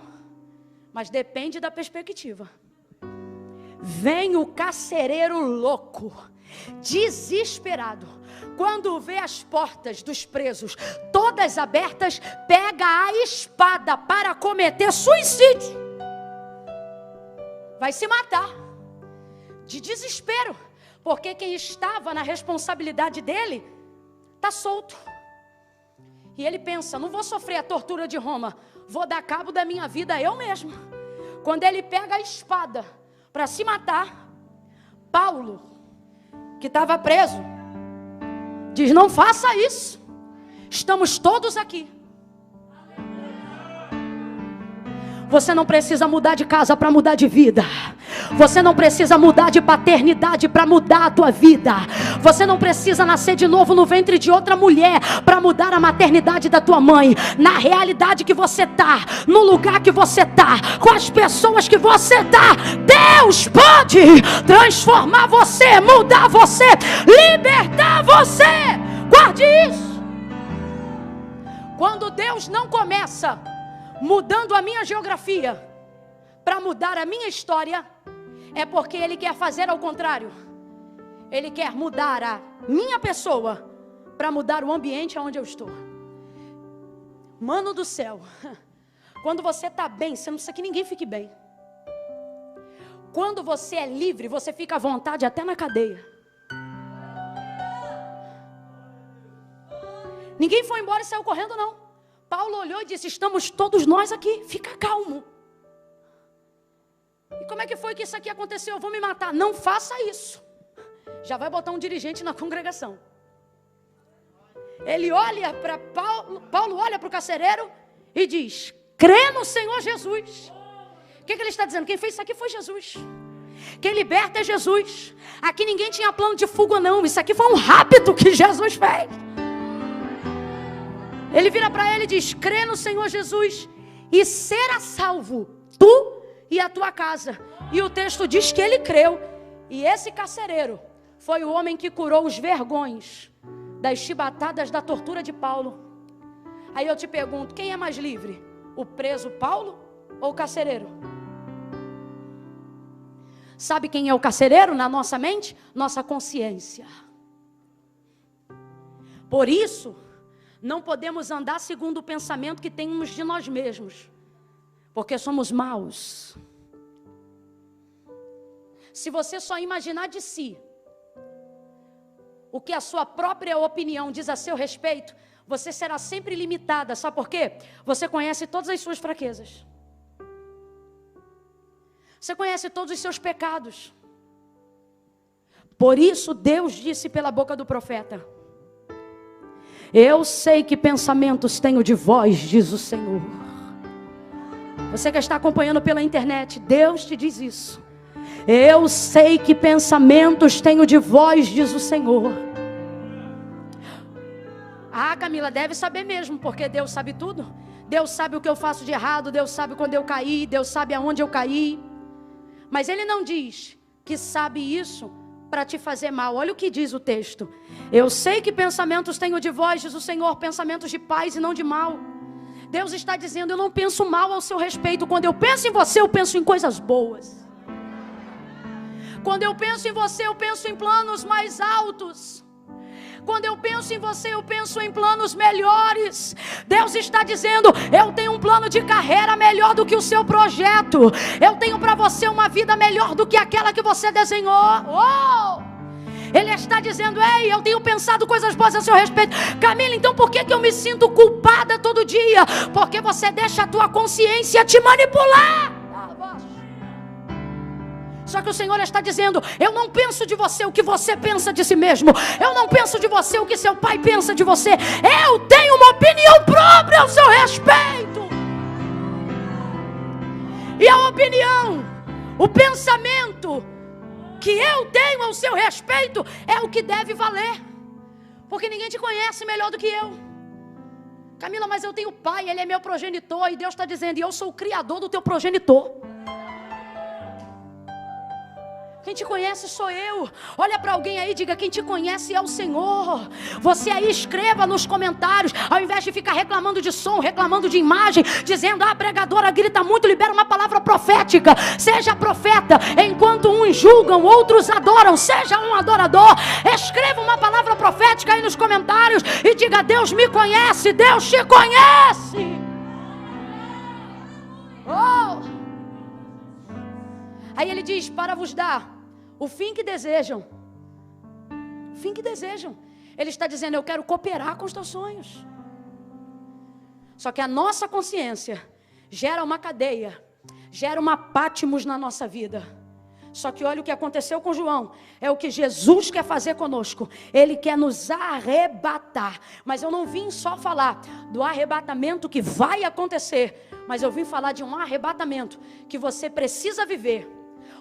[SPEAKER 1] mas depende da perspectiva. Vem o carcereiro louco, desesperado. Quando vê as portas dos presos todas abertas, pega a espada para cometer suicídio. Vai se matar, de desespero, porque quem estava na responsabilidade dele, está solto. E ele pensa, não vou sofrer a tortura de Roma, vou dar cabo da minha vida eu mesmo. Quando ele pega a espada para se matar, Paulo, que estava preso, diz, não faça isso, estamos todos aqui. Você não precisa mudar de casa para mudar de vida. Você não precisa mudar de paternidade para mudar a tua vida. Você não precisa nascer de novo no ventre de outra mulher para mudar a maternidade da tua mãe. Na realidade que você está, no lugar que você está, com as pessoas que você está, Deus pode transformar você, mudar você, libertar você. Guarde isso. Quando Deus não começa mudando a minha geografia para mudar a minha história, é porque Ele quer fazer ao contrário. Ele quer mudar a minha pessoa para mudar o ambiente onde eu estou. Mano do céu, quando você está bem, você não precisa que ninguém fique bem. Quando você é livre, você fica à vontade até na cadeia. Ninguém foi embora e saiu correndo, não. Paulo olhou e disse, estamos todos nós aqui, fica calmo. E como é que foi que isso aqui aconteceu? Eu vou me matar. Não faça isso. Já vai botar um dirigente na congregação. Ele olha para Paulo olha para o carcereiro e diz, crê no Senhor Jesus. O que ele está dizendo? Quem fez isso aqui foi Jesus. Quem liberta é Jesus. Aqui ninguém tinha plano de fuga não. Isso aqui foi um rapto que Jesus fez. Ele vira para ele e diz, crê no Senhor Jesus e será salvo, tu e a tua casa. E o texto diz que ele creu. E esse carcereiro foi o homem que curou os vergões das chibatadas da tortura de Paulo. Aí eu te pergunto, quem é mais livre? O preso Paulo ou o carcereiro? Sabe quem é o carcereiro na nossa mente? Nossa consciência. Por isso, não podemos andar segundo o pensamento que temos de nós mesmos, porque somos maus. Se você só imaginar de si o que a sua própria opinião diz a seu respeito, você será sempre limitada. Sabe por quê? Você conhece todas as suas fraquezas. Você conhece todos os seus pecados. Por isso Deus disse pela boca do profeta, eu sei que pensamentos tenho de vós, diz o Senhor. Você que está acompanhando pela internet, Deus te diz isso. Eu sei que pensamentos tenho de vós, diz o Senhor. Ah, Camila, deve saber mesmo, porque Deus sabe tudo. Deus sabe o que eu faço de errado, Deus sabe quando eu caí, Deus sabe aonde eu caí. Mas Ele não diz que sabe isso para te fazer mal. Olha o que diz o texto. Eu sei que pensamentos tenho de vós, diz o Senhor, pensamentos de paz e não de mal. Deus está dizendo, eu não penso mal ao seu respeito. Quando eu penso em você, eu penso em coisas boas. Quando eu penso em você, eu penso em planos mais altos. Quando eu penso em você, eu penso em planos melhores. Deus está dizendo, eu tenho um plano de carreira melhor do que o seu projeto. Eu tenho para você uma vida melhor do que aquela que você desenhou. Ele está dizendo, ei, eu tenho pensado coisas boas a seu respeito. Camila, então por que eu me sinto culpada todo dia? Porque você deixa a tua consciência te manipular. Só que o Senhor está dizendo: eu não penso de você o que você pensa de si mesmo. Eu não penso de você o que seu pai pensa de você. Eu tenho uma opinião própria ao seu respeito. E a opinião, o pensamento que eu tenho ao seu respeito é o que deve valer. Porque ninguém te conhece melhor do que eu. Camila, mas eu tenho pai, ele é meu progenitor. E Deus está dizendo: e eu sou o criador do teu progenitor. Quem te conhece sou eu. Olha para alguém aí e diga: quem te conhece é o Senhor. Você aí escreva nos comentários, ao invés de ficar reclamando de som, reclamando de imagem, dizendo: a pregadora grita muito, libera uma palavra profética. Seja profeta. Enquanto uns julgam, outros adoram. Seja um adorador. Escreva uma palavra profética aí nos comentários e diga: Deus me conhece, Deus te conhece. Oh! Aí ele diz: para vos dar o fim que desejam. O fim que desejam. Ele está dizendo: eu quero cooperar com os teus sonhos. Só que a nossa consciência gera uma cadeia, gera uma Patmos na nossa vida. Só que olha o que aconteceu com João. É o que Jesus quer fazer conosco. Ele quer nos arrebatar. Mas eu não vim só falar do arrebatamento que vai acontecer, mas eu vim falar de um arrebatamento que você precisa viver.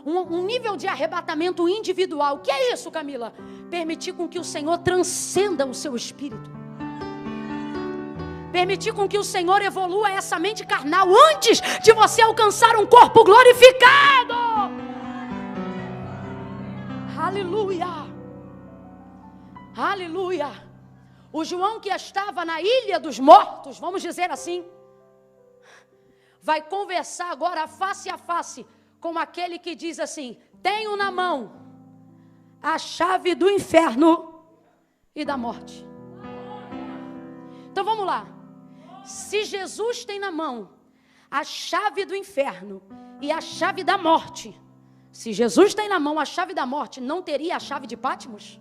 [SPEAKER 1] Um nível de arrebatamento individual. O que é isso, Camila? Permitir com que o Senhor transcenda o seu espírito. Permitir com que o Senhor evolua essa mente carnal antes de você alcançar um corpo glorificado. Aleluia. Aleluia. O João que estava na ilha dos mortos, vamos dizer assim, vai conversar agora face a face com aquele que diz assim: tenho na mão a chave do inferno e da morte. Então vamos lá. Se Jesus tem na mão a chave do inferno e a chave da morte, se Jesus tem na mão a chave da morte, não teria a chave de Patmos?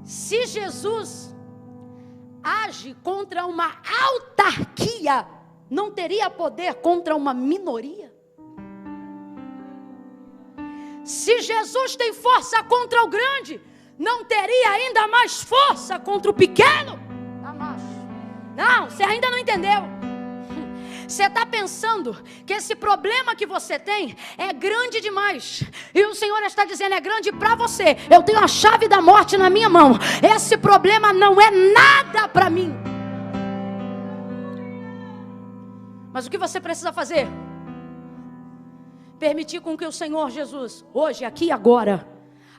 [SPEAKER 1] Se Jesus age contra uma autarquia, não teria poder contra uma minoria? Se Jesus tem força contra o grande, não teria ainda mais força contra o pequeno? Não, você ainda não entendeu. Você está pensando que esse problema que você tem é grande demais. E o Senhor está dizendo: é grande para você. Eu tenho a chave da morte na minha mão. Esse problema não é nada para mim. Mas o que você precisa fazer? Permitir com que o Senhor Jesus, hoje, aqui e agora,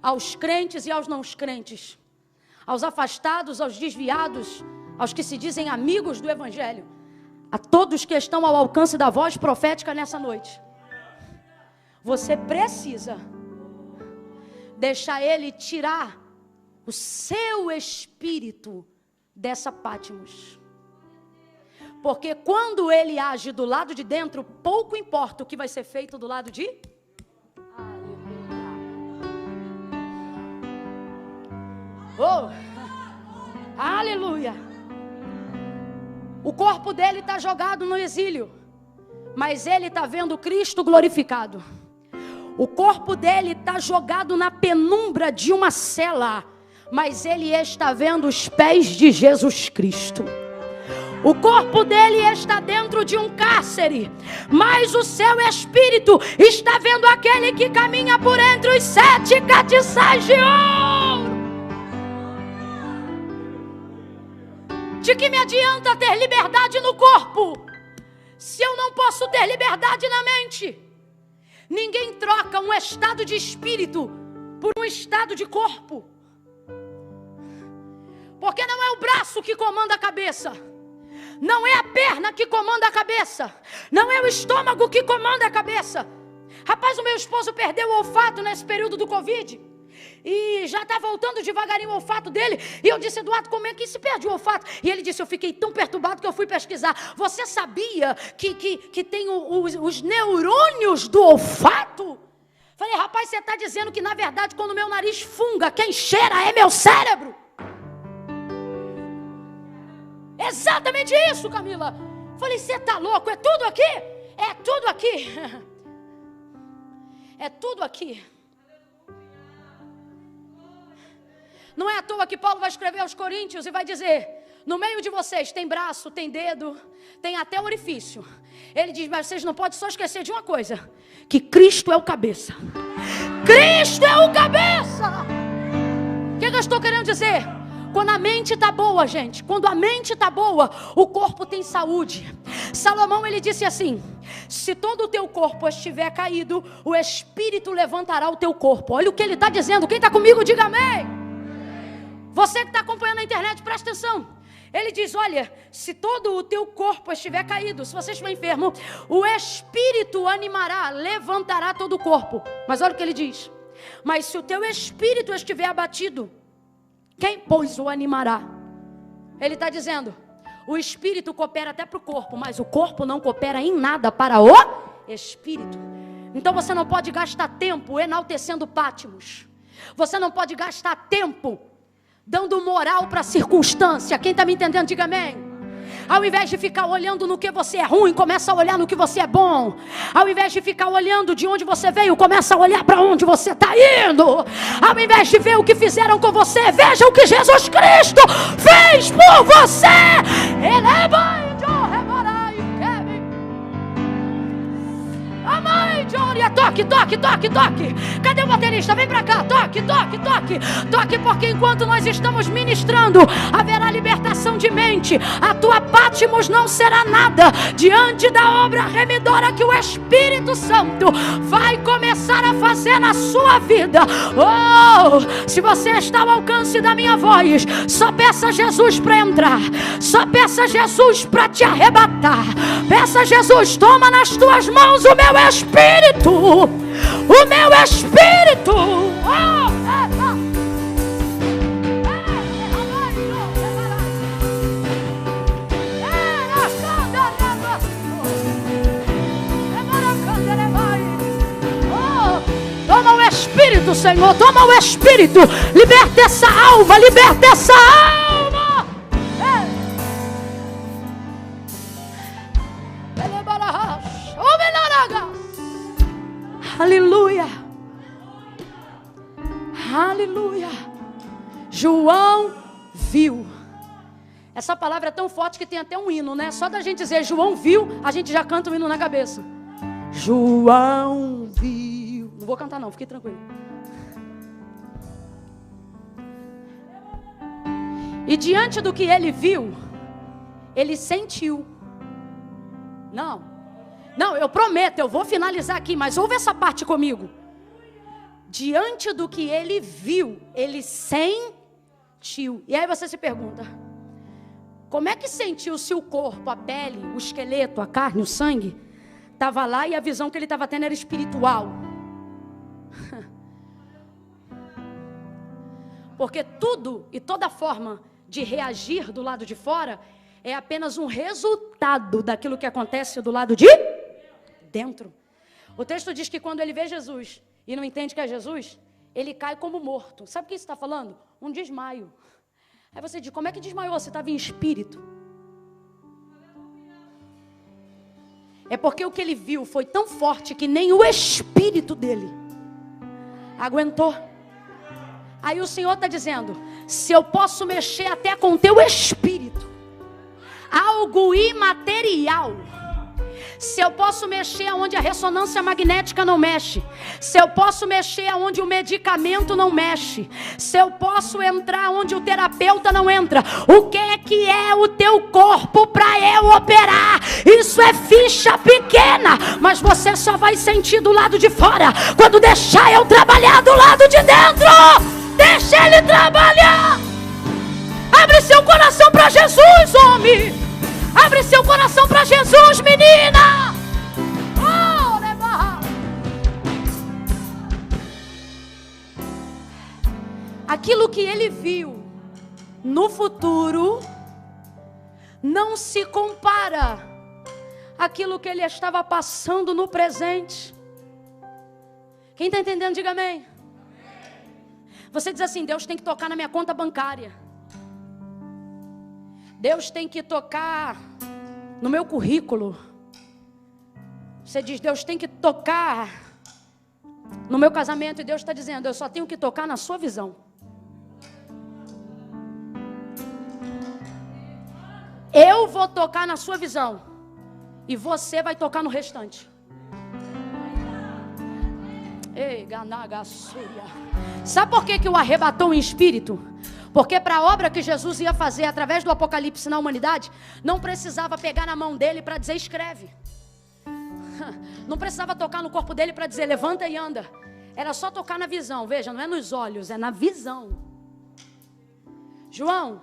[SPEAKER 1] aos crentes e aos não crentes, aos afastados, aos desviados, aos que se dizem amigos do Evangelho, a todos que estão ao alcance da voz profética nessa noite, você precisa deixar Ele tirar o seu espírito dessa Patmos. Porque quando Ele age do lado de dentro, pouco importa o que vai ser feito do lado de... Oh! Aleluia! O corpo dele está jogado no exílio, mas ele está vendo Cristo glorificado. O corpo dele está jogado na penumbra de uma cela, mas ele está vendo os pés de Jesus Cristo. O corpo dele está dentro de um cárcere, mas o seu espírito está vendo aquele que caminha por entre os 7 catiçais de ouro. De que me adianta ter liberdade no corpo, se eu não posso ter liberdade na mente? Ninguém troca um estado de espírito por um estado de corpo. Porque não é o braço que comanda a cabeça, não é a perna que comanda a cabeça, não é o estômago que comanda a cabeça. Rapaz, o meu esposo perdeu o olfato nesse período do Covid. E já está voltando devagarinho o olfato dele. E eu disse: Eduardo, como é que se perde o olfato? E ele disse: eu fiquei tão perturbado que eu fui pesquisar. Você sabia que tem os neurônios do olfato? Falei: rapaz, você está dizendo que na verdade quando o meu nariz funga, quem cheira é meu cérebro. Exatamente isso, Camila. Falei, você está louco? É tudo aqui? É tudo aqui. É tudo aqui. Não é à toa que Paulo vai escrever aos Coríntios e vai dizer: no meio de vocês tem braço, tem dedo, tem até orifício. Ele diz, mas vocês não podem só esquecer de uma coisa: que Cristo é o cabeça. Cristo é o cabeça. O que eu estou querendo dizer? Quando a mente está boa, gente, quando a mente está boa, o corpo tem saúde. Salomão, ele disse assim: se todo o teu corpo estiver caído, o Espírito levantará o teu corpo. Olha o que ele está dizendo. Quem está comigo, diga amém. Você que está acompanhando na internet, presta atenção. Ele diz, olha, se todo o teu corpo estiver caído, se você estiver enfermo, o Espírito animará, levantará todo o corpo. Mas olha o que ele diz: mas se o teu espírito estiver abatido, quem, pois, o animará? Ele está dizendo, o espírito coopera até para o corpo, mas o corpo não coopera em nada para o espírito. Então você não pode gastar tempo enaltecendo Pátimos. Você não pode gastar tempo dando moral para a circunstância. Quem está me entendendo, diga amém. Ao invés de ficar olhando no que você é ruim, começa a olhar no que você é bom. Ao invés de ficar olhando de onde você veio, começa a olhar para onde você está indo. Ao invés de ver o que fizeram com você, veja o que Jesus Cristo fez por você. Ele é bom. Toque, toque, toque, toque. Cadê o baterista? Vem pra cá. Toque, toque, toque. Toque, porque enquanto nós estamos ministrando, haverá libertação de mente. A tua Pátimos não será nada diante da obra remidora que o Espírito Santo vai começar a fazer na sua vida. Oh, se você está ao alcance da minha voz, só peça a Jesus para entrar. Só peça a Jesus para te arrebatar. Peça a Jesus, toma nas tuas mãos o meu espírito. O meu espírito. Toma o espírito, Senhor. Toma o espírito. Liberta essa alma. Liberta essa alma. Aleluia. Aleluia. João viu. Essa palavra é tão forte que tem até um hino, né? Só da gente dizer João viu, a gente já canta um hino na cabeça. João viu. Não vou cantar não, fique tranquilo. E diante do que ele viu, ele sentiu. Não, eu prometo, eu vou finalizar aqui, mas ouve essa parte comigo. Diante do que ele viu, ele sentiu. E aí você se pergunta, como é que sentiu se o corpo, a pele, o esqueleto, a carne, o sangue, estava lá e a visão que ele estava tendo era espiritual? Porque tudo e toda forma de reagir do lado de fora é apenas um resultado daquilo que acontece do lado de dentro. O texto diz que quando ele vê Jesus e não entende que é Jesus, ele cai como morto. Sabe o que isso está falando? Um desmaio. Aí você diz, como é que desmaiou? Você estava em espírito. É porque o que ele viu foi tão forte que nem o espírito dele aguentou. Aí o Senhor está dizendo, se eu posso mexer até com o teu espírito, algo imaterial, se eu posso mexer onde a ressonância magnética não mexe, se eu posso mexer onde o medicamento não mexe, se eu posso entrar onde o terapeuta não entra, o que é o teu corpo para eu operar? Isso é ficha pequena, mas você só vai sentir do lado de fora quando deixar eu trabalhar do lado de dentro. Deixa ele trabalhar. Abre seu coração para Jesus, homem. Abre seu coração para Jesus, menina. Oh, aquilo que ele viu no futuro não se compara àquilo que ele estava passando no presente. Quem está entendendo, diga amém. Você diz assim, Deus tem que tocar na minha conta bancária. Deus tem que tocar no meu currículo, você diz, Deus tem que tocar no meu casamento, e Deus está dizendo, eu só tenho que tocar na sua visão. Eu vou tocar na sua visão, e você vai tocar no restante. Ei, ganagaçuia. Sabe por que o arrebatou em espírito? Porque para a obra que Jesus ia fazer através do Apocalipse na humanidade, não precisava pegar na mão dele para dizer escreve. Não precisava tocar no corpo dele para dizer levanta e anda. Era só tocar na visão. Veja, não é nos olhos, é na visão. João,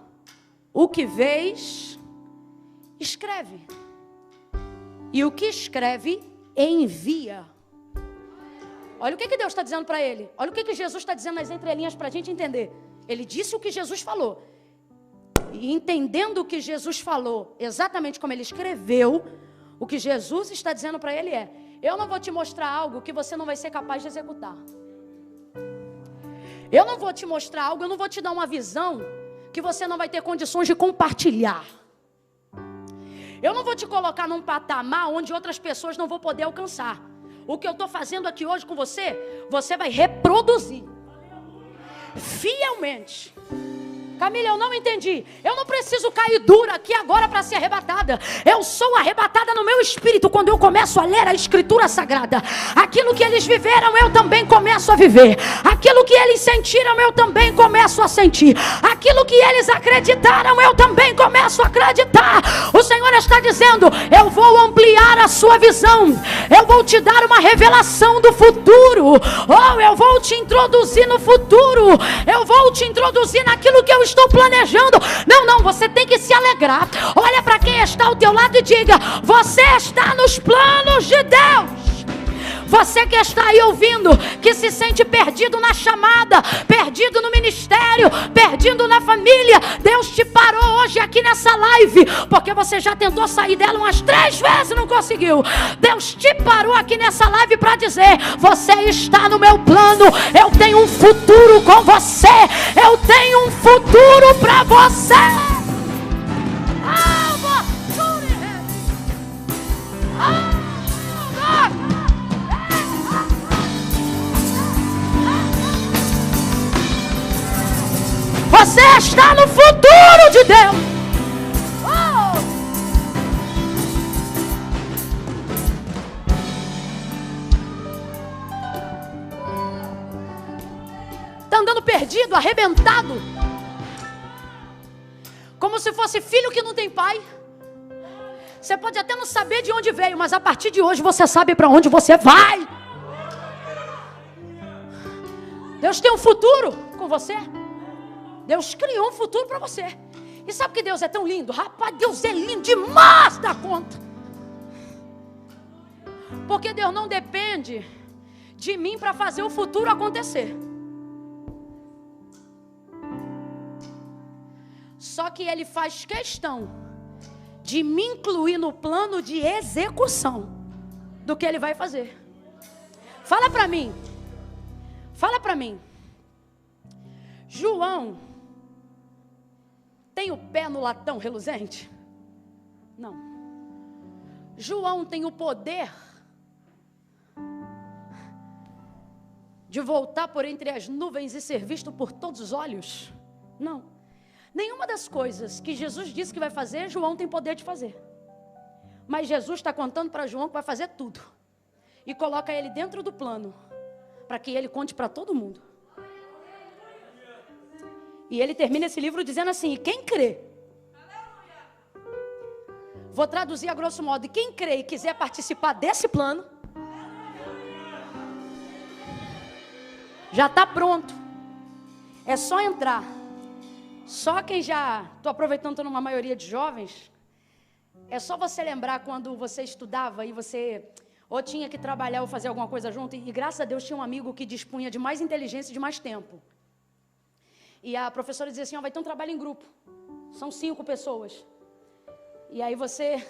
[SPEAKER 1] o que vês, escreve. E o que escreve, envia. Olha o que Deus está dizendo para ele. Olha o que Jesus está dizendo nas entrelinhas para a gente entender. Ele disse o que Jesus falou. E entendendo o que Jesus falou, exatamente como ele escreveu, o que Jesus está dizendo para ele é: eu não vou te mostrar algo que você não vai ser capaz de executar. Eu não vou te mostrar algo, eu não vou te dar uma visão que você não vai ter condições de compartilhar. Eu não vou te colocar num patamar onde outras pessoas não vão poder alcançar. O que eu estou fazendo aqui hoje com você, você vai reproduzir fielmente. Camila, eu não entendi. Eu não preciso cair dura aqui agora para ser arrebatada. Eu sou arrebatada no meu espírito quando eu começo a ler a Escritura Sagrada. Aquilo que eles viveram, eu também começo a viver. Aquilo que eles sentiram, eu também começo a sentir. Aquilo que eles acreditaram, eu também começo a acreditar. O Senhor está dizendo: eu vou ampliar a sua visão. Eu vou te dar uma revelação do futuro. Oh, eu vou te introduzir no futuro. Eu vou te introduzir naquilo que eu estou planejando. Não, você tem que se alegrar. Olha para quem está ao teu lado e diga: você está nos planos de Deus. Você que está aí ouvindo, que se sente perdido na chamada, perdido no ministério, perdido na família, Deus te parou hoje aqui nessa live, porque você já tentou sair dela umas 3 vezes e não conseguiu. Deus te parou aqui nessa live para dizer: você está no meu plano, eu tenho um futuro com você, eu tenho um futuro para você. Você está no futuro de Deus. Está andando perdido, arrebentado, como se fosse filho que não tem pai. Você pode até não saber de onde veio, mas a partir de hoje você sabe para onde você vai. Deus tem um futuro com você. Deus criou um futuro para você. E sabe que Deus é tão lindo? Rapaz, Deus é lindo demais da conta. Porque Deus não depende de mim para fazer o futuro acontecer. Só que Ele faz questão de me incluir no plano de execução do que Ele vai fazer. Fala para mim. Fala para mim. João tem o pé no latão reluzente? Não. João tem o poder de voltar por entre as nuvens e ser visto por todos os olhos? Não. Nenhuma das coisas que Jesus disse que vai fazer, João tem poder de fazer. Mas Jesus está contando para João que vai fazer tudo. E coloca ele dentro do plano, para que ele conte para todo mundo. E ele termina esse livro dizendo assim: e quem crê? Vou traduzir a grosso modo: e quem crê e quiser participar desse plano, já está pronto. É só entrar. Só quem já... Estou aproveitando, estou numa maioria de jovens. É só você lembrar quando você estudava e você ou tinha que trabalhar ou fazer alguma coisa junto. E graças a Deus tinha um amigo que dispunha de mais inteligência e de mais tempo. E a professora dizia assim: vai ter um trabalho em grupo. São 5 pessoas. E aí você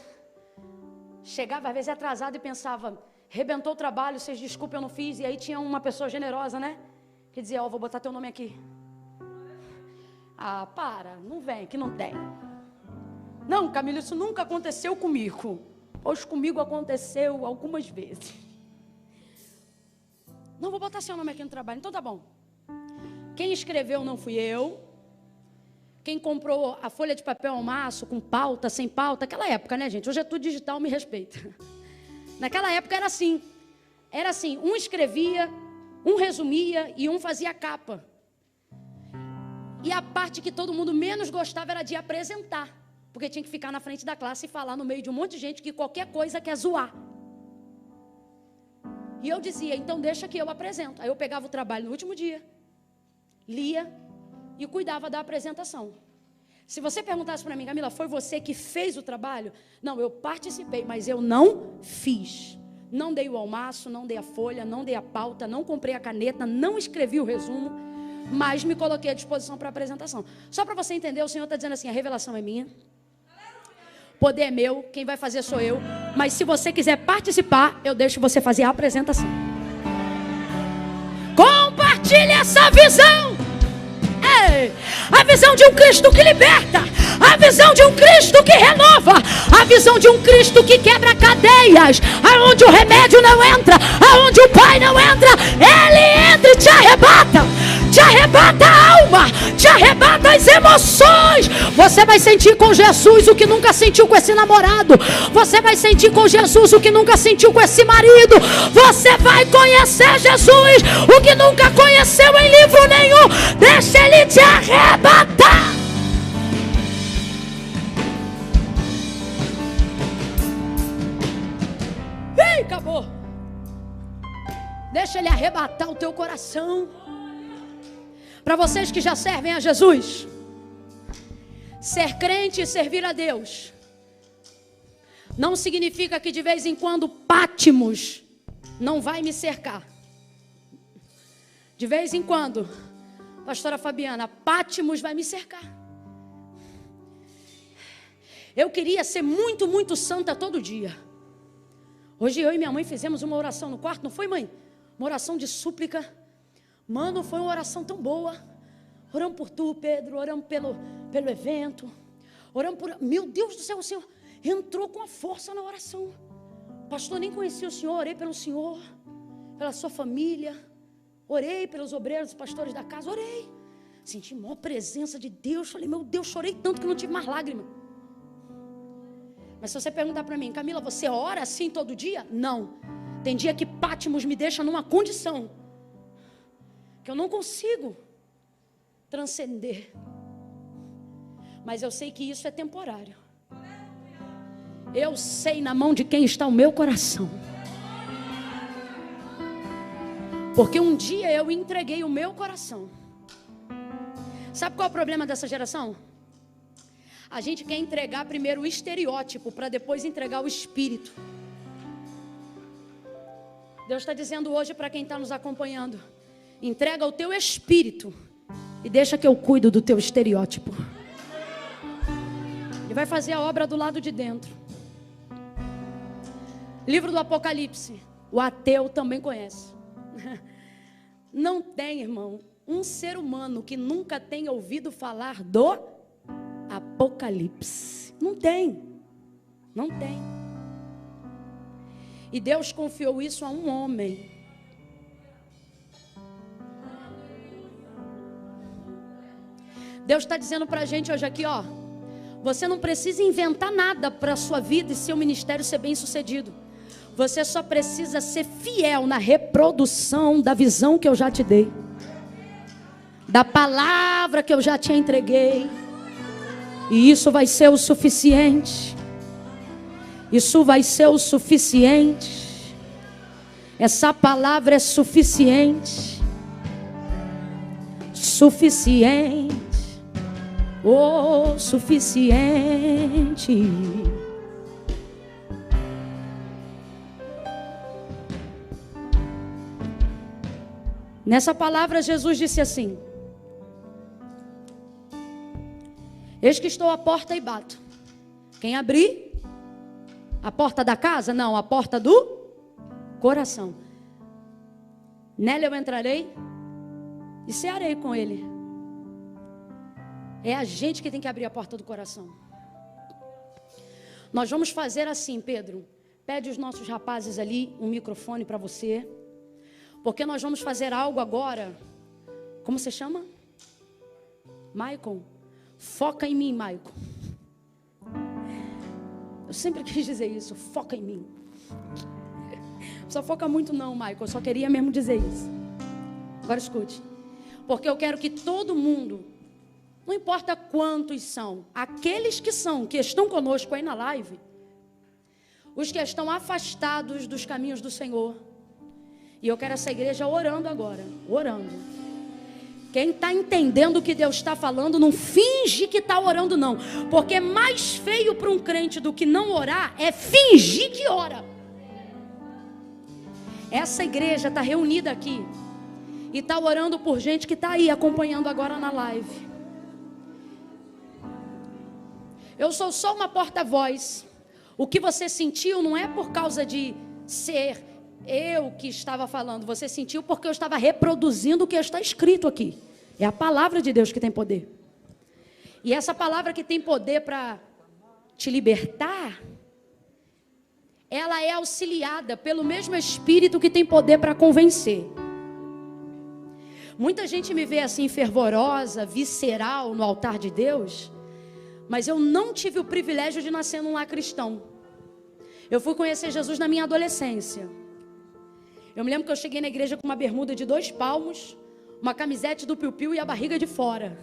[SPEAKER 1] chegava às vezes atrasado e pensava: rebentou o trabalho, vocês desculpem, eu não fiz. E aí tinha uma pessoa generosa, né? Que dizia: vou botar teu nome aqui. Ah, para, não vem, que não tem. Não, Camila, isso nunca aconteceu comigo. Pois comigo aconteceu algumas vezes. Não vou botar seu nome aqui no trabalho, então tá bom. Quem escreveu não fui eu. Quem comprou a folha de papel ao maço, com pauta, sem pauta, aquela época, né, gente? Hoje é tudo digital, me respeita. Naquela época era assim. Era assim, um escrevia, um resumia e um fazia capa. E a parte que todo mundo menos gostava era de apresentar. Porque tinha que ficar na frente da classe e falar no meio de um monte de gente que qualquer coisa quer zoar. E eu dizia, então deixa que eu apresento. Aí eu pegava o trabalho no último dia, lia e cuidava da apresentação. Se você perguntasse para mim, Camila, foi você que fez o trabalho? Não, eu participei, mas eu não fiz. Não dei o almoço, não dei a folha, não dei a pauta, não comprei a caneta, não escrevi o resumo, mas me coloquei à disposição para a apresentação. Só para você entender, o Senhor está dizendo assim, a revelação é minha, o poder é meu, quem vai fazer sou eu, mas se você quiser participar, eu deixo você fazer a apresentação. Compartilhe essa visão. A visão de um Cristo que liberta, a visão de um Cristo que renova, a visão de um Cristo que quebra cadeias, aonde o remédio não entra, aonde o Pai não entra, Ele entra e te arrebata a alma, te arrebata as emoções. Você vai sentir com Jesus o que nunca sentiu com esse namorado, você vai sentir com Jesus o que nunca sentiu com esse marido, você vai conhecer Jesus o que nunca conheceu em livro nenhum. Deixa Ele te arrebatar. Ei, acabou. Deixa Ele arrebatar o teu coração. Para vocês que já servem a Jesus, ser crente e servir a Deus não significa que de vez em quando Pátimos não vai me cercar. De vez em quando, pastora Fabiana, Pátimos vai me cercar. Eu queria ser muito, muito santa todo dia. Hoje eu e minha mãe fizemos uma oração no quarto, não foi, mãe? Uma oração de súplica. Mano, foi uma oração tão boa. Oramos por tu, Pedro, oramos pelo evento. Oramos por... Meu Deus do céu, o Senhor entrou com a força na oração. Pastor, nem conhecia o Senhor, orei pelo Senhor, pela sua família. Orei pelos obreiros, pastores da casa, orei. Senti a maior presença de Deus. Falei, meu Deus, chorei tanto que não tive mais lágrima. Mas se você perguntar para mim, Camila, você ora assim todo dia? Não. Tem dia que Pátimos me deixa numa condição que eu não consigo transcender. Mas eu sei que isso é temporário. Eu sei na mão de quem está o meu coração. Porque um dia eu entreguei o meu coração. Sabe qual é o problema dessa geração? A gente quer entregar primeiro o estereótipo para depois entregar o espírito. Deus está dizendo hoje para quem está nos acompanhando: entrega o teu espírito e deixa que eu cuido do teu estereótipo. Ele vai fazer a obra do lado de dentro. Livro do Apocalipse, o ateu também conhece. Não tem, irmão, um ser humano que nunca tenha ouvido falar do Apocalipse. Não tem. Não tem. E Deus confiou isso a um homem. Deus está dizendo para a gente hoje aqui, ó, você não precisa inventar nada para a sua vida e seu ministério ser bem sucedido. Você só precisa ser fiel na reprodução da visão que eu já te dei, da palavra que eu já te entreguei. E isso vai ser o suficiente. Isso vai ser o suficiente. Essa palavra é suficiente. Suficiente. Oh, suficiente. Nessa palavra Jesus disse assim: eis que estou à porta e bato. Quem abrir? A porta da casa? Não, a porta do coração. Nela eu entrarei e cearei com ele. É a gente que tem que abrir a porta do coração. Nós vamos fazer assim, Pedro. Pede os nossos rapazes ali um microfone para você. Porque nós vamos fazer algo agora. Como você chama? Maicon? Foca em mim, Maicon. Eu sempre quis dizer isso. Foca em mim. Não só foca muito não, Maicon. Eu só queria mesmo dizer isso. Agora escute. Porque eu quero que todo mundo, não importa quantos são, aqueles que estão conosco aí na live, os que estão afastados dos caminhos do Senhor. E eu quero essa igreja orando agora. Orando. Quem está entendendo o que Deus está falando, não finge que está orando não. Porque mais feio para um crente do que não orar é fingir que ora. Essa igreja está reunida aqui e está orando por gente que está aí acompanhando agora na live. Eu sou só uma porta-voz. O que você sentiu não é por causa de ser eu que estava falando. Você sentiu porque eu estava reproduzindo o que está escrito aqui. É a palavra de Deus que tem poder. E essa palavra que tem poder para te libertar, ela é auxiliada pelo mesmo Espírito que tem poder para convencer. Muita gente me vê assim fervorosa, visceral no altar de Deus, mas eu não tive o privilégio de nascer num lar cristão. Eu fui conhecer Jesus na minha adolescência. Eu me lembro que eu cheguei na igreja com uma bermuda de 2 palmos, uma camisete do piu-piu e a barriga de fora.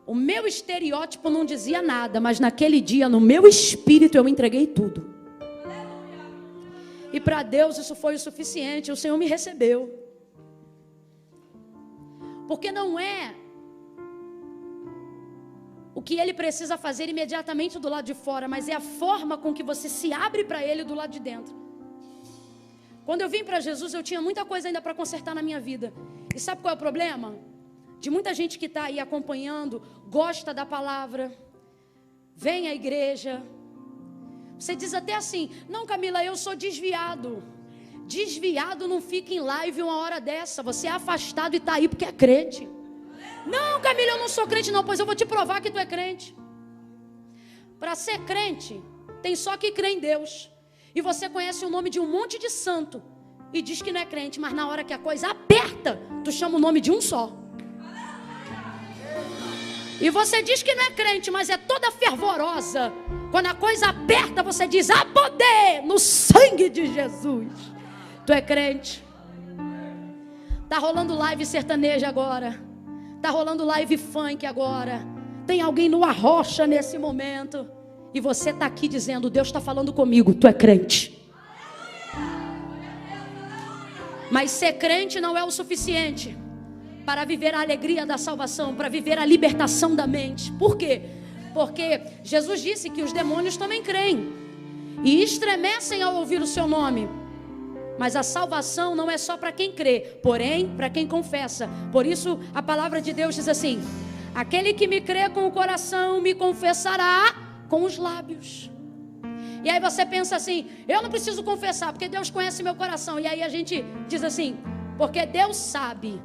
[SPEAKER 1] O meu estereótipo não dizia nada, mas naquele dia, no meu espírito, eu entreguei tudo. E para Deus isso foi o suficiente, o Senhor me recebeu. Porque não é o que Ele precisa fazer imediatamente do lado de fora, mas é a forma com que você se abre para Ele do lado de dentro. Quando eu vim para Jesus, eu tinha muita coisa ainda para consertar na minha vida. E sabe qual é o problema? De muita gente que está aí acompanhando, gosta da palavra, vem à igreja. Você diz até assim: não, Camila, eu sou desviado. Desviado não fica em live uma hora dessa. Você é afastado e está aí porque é crente. Não, Camila, eu não sou crente não. Pois eu vou te provar que tu é crente. Para ser crente, tem só que crer em Deus. E você conhece o nome de um monte de santo e diz que não é crente, mas na hora que a coisa aperta, tu chama o nome de um só. E você diz que não é crente, mas é toda fervorosa. Quando a coisa aperta, você diz: há poder no sangue de Jesus. Tu é crente. Tá rolando live sertaneja agora. Tá rolando live funk agora. Tem alguém no arrocha nesse momento. E você está aqui dizendo: Deus está falando comigo. Tu é crente. Mas ser crente não é o suficiente para viver a alegria da salvação, para viver a libertação da mente. Por quê? Porque Jesus disse que os demônios também creem e estremecem ao ouvir o seu nome. Mas a salvação não é só para quem crê, porém para quem confessa. Por isso a palavra de Deus diz assim: aquele que me crê com o coração me confessará com os lábios. E aí você pensa assim: eu não preciso confessar porque Deus conhece meu coração. E aí a gente diz assim: porque Deus sabe,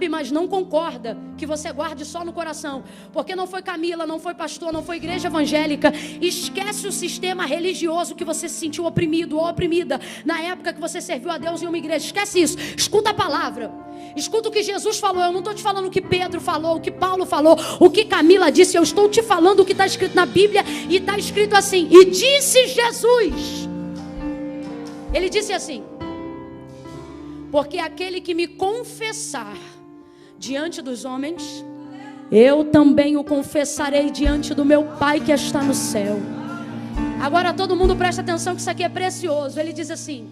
[SPEAKER 1] mas não concorda que você guarde só no coração. Porque não foi Camila, não foi pastor, não foi igreja evangélica. Esquece o sistema religioso que você se sentiu oprimido ou oprimida na época que você serviu a Deus em uma igreja. Esquece isso, escuta a palavra. Escuta o que Jesus falou. Eu não estou te falando o que Pedro falou, o que Paulo falou, o que Camila disse. Eu estou te falando o que está escrito na Bíblia. E está escrito assim: e disse Jesus. Ele disse assim: porque aquele que me confessar diante dos homens, eu também o confessarei diante do meu Pai que está no céu. Agora todo mundo presta atenção que isso aqui é precioso. Ele diz assim: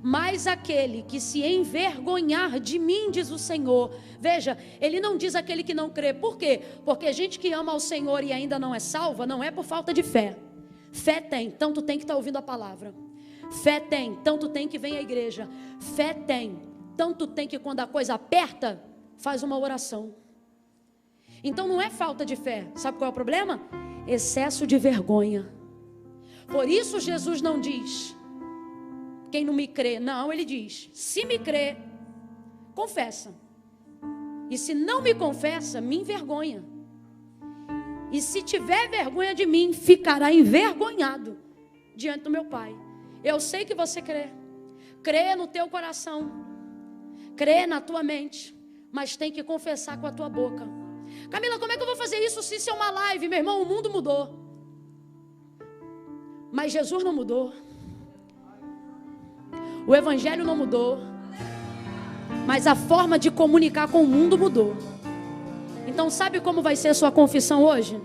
[SPEAKER 1] mas aquele que se envergonhar de mim, diz o Senhor. Veja, ele não diz aquele que não crê. Por quê? Porque gente que ama ao Senhor e ainda não é salva, não é por falta de fé. Fé tem, então tu tem que estar ouvindo a palavra. Fé tem, então tu tem que vir à igreja. Fé tem, então tu tem que, quando a coisa aperta, faz uma oração. Então não é falta de fé. Sabe qual é o problema? Excesso de vergonha. Por isso Jesus não diz: quem não me crê. Não, ele diz: se me crê, confessa. E se não me confessa, me envergonha.
[SPEAKER 2] E se tiver vergonha de mim, ficará envergonhado diante do meu Pai. Eu sei que você crê. Crê no teu coração. Crê na tua mente. Mas tem que confessar com a tua boca. Camila, como é que eu vou fazer isso se isso é uma live? Meu irmão, o mundo mudou. Mas Jesus não mudou. O evangelho não mudou. Mas a forma de comunicar com o mundo mudou. Então sabe como vai ser a sua confissão hoje?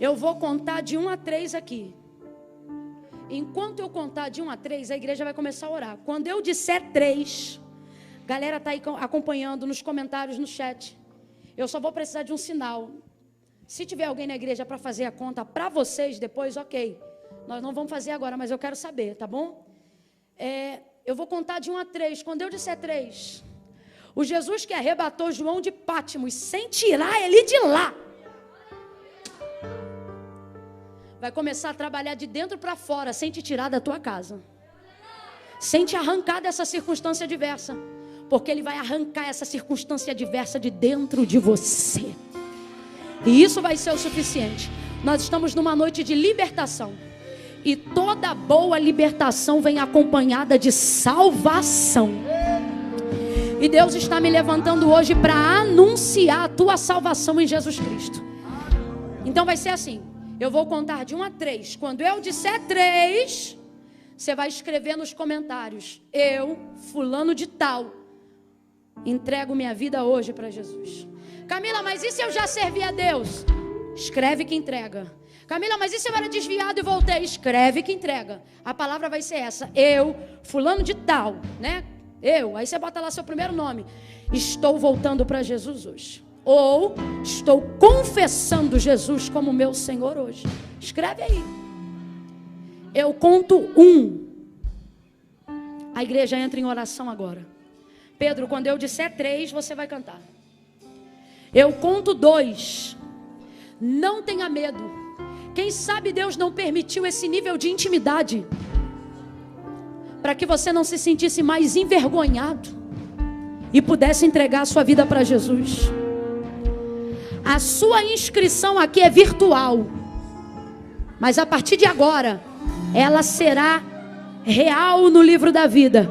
[SPEAKER 2] Eu vou contar de 1 a 3 aqui. Enquanto eu contar de 1 a 3, a igreja vai começar a orar. Quando eu disser 3, galera está aí acompanhando nos comentários, no chat. Eu só vou precisar de um sinal. Se tiver alguém na igreja para fazer a conta para vocês depois, ok. Nós não vamos fazer agora, mas eu quero saber, tá bom? Eu vou contar de 1 a 3. Quando eu disser 3, o Jesus que arrebatou João de Pátimos sem tirar ele de lá, vai começar a trabalhar de dentro para fora, sem te tirar da tua casa, sem te arrancar dessa circunstância adversa, porque Ele vai arrancar essa circunstância adversa de dentro de você. E isso vai ser o suficiente. Nós estamos numa noite de libertação. E toda boa libertação vem acompanhada de salvação. E Deus está me levantando hoje para anunciar a tua salvação em Jesus Cristo. Então vai ser assim. Eu vou contar de 1 a 3. Quando eu disser 3, você vai escrever nos comentários: eu, fulano de tal, entrego minha vida hoje para Jesus. Camila, mas e se eu já servi a Deus? Escreve que entrega. Camila, mas e se eu era desviado e voltei? Escreve que entrega. A palavra vai ser essa: eu, fulano de tal, né? Aí você bota lá seu primeiro nome. Estou voltando para Jesus hoje. Ou estou confessando Jesus como meu Senhor hoje. Escreve aí. Eu conto 1. A igreja entra em oração agora. Pedro, quando eu disser 3, você vai cantar. Eu conto 2. Não tenha medo. Quem sabe Deus não permitiu esse nível de intimidade para que você não se sentisse mais envergonhado e pudesse entregar a sua vida para Jesus. A sua inscrição aqui é virtual, mas a partir de agora ela será real no livro da vida.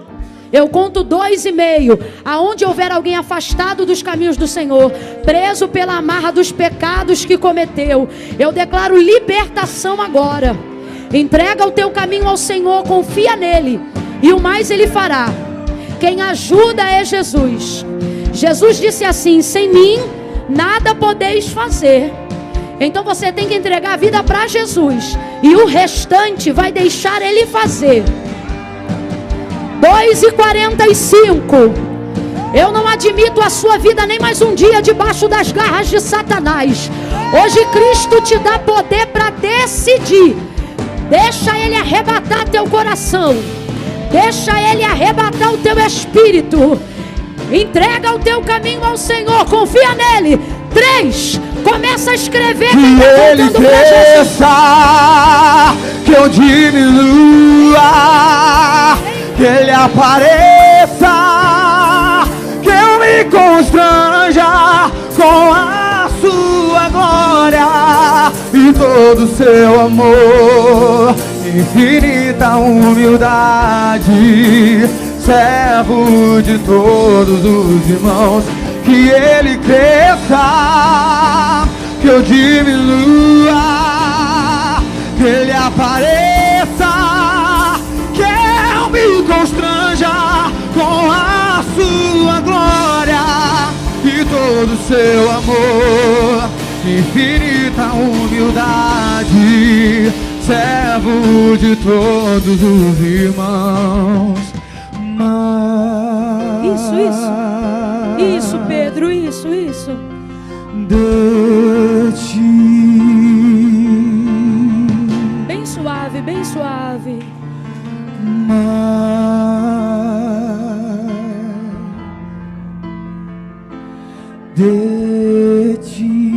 [SPEAKER 2] Eu conto 2,5. Aonde houver alguém afastado dos caminhos do Senhor, preso pela amarra dos pecados que cometeu, eu declaro libertação agora. Entrega o teu caminho ao Senhor, confia nele, e o mais Ele fará. Quem ajuda é Jesus. Jesus disse assim: sem mim nada podeis fazer. Então você tem que entregar a vida para Jesus, e o restante vai deixar Ele fazer. 2:45. Eu não admito a sua vida nem mais um dia debaixo das garras de Satanás. Hoje Cristo te dá poder para decidir. Deixa Ele arrebatar teu coração. Deixa Ele arrebatar o teu espírito. Entrega o teu caminho ao Senhor. Confia nele. 3. Começa a escrever.
[SPEAKER 3] Que Ele cresça, que eu diminua. Que Ele apareça, que eu me constranja com a sua glória e todo o seu amor, infinita humildade, servo de todos os irmãos. Que Ele cresça, que eu diminua, que Ele apareça, que eu me constranja com a sua glória e todo o seu amor, infinita humildade, servo de todos os irmãos.
[SPEAKER 2] Isso, Pedro, isso.
[SPEAKER 3] De ti.
[SPEAKER 2] Bem suave, bem suave.
[SPEAKER 3] De ti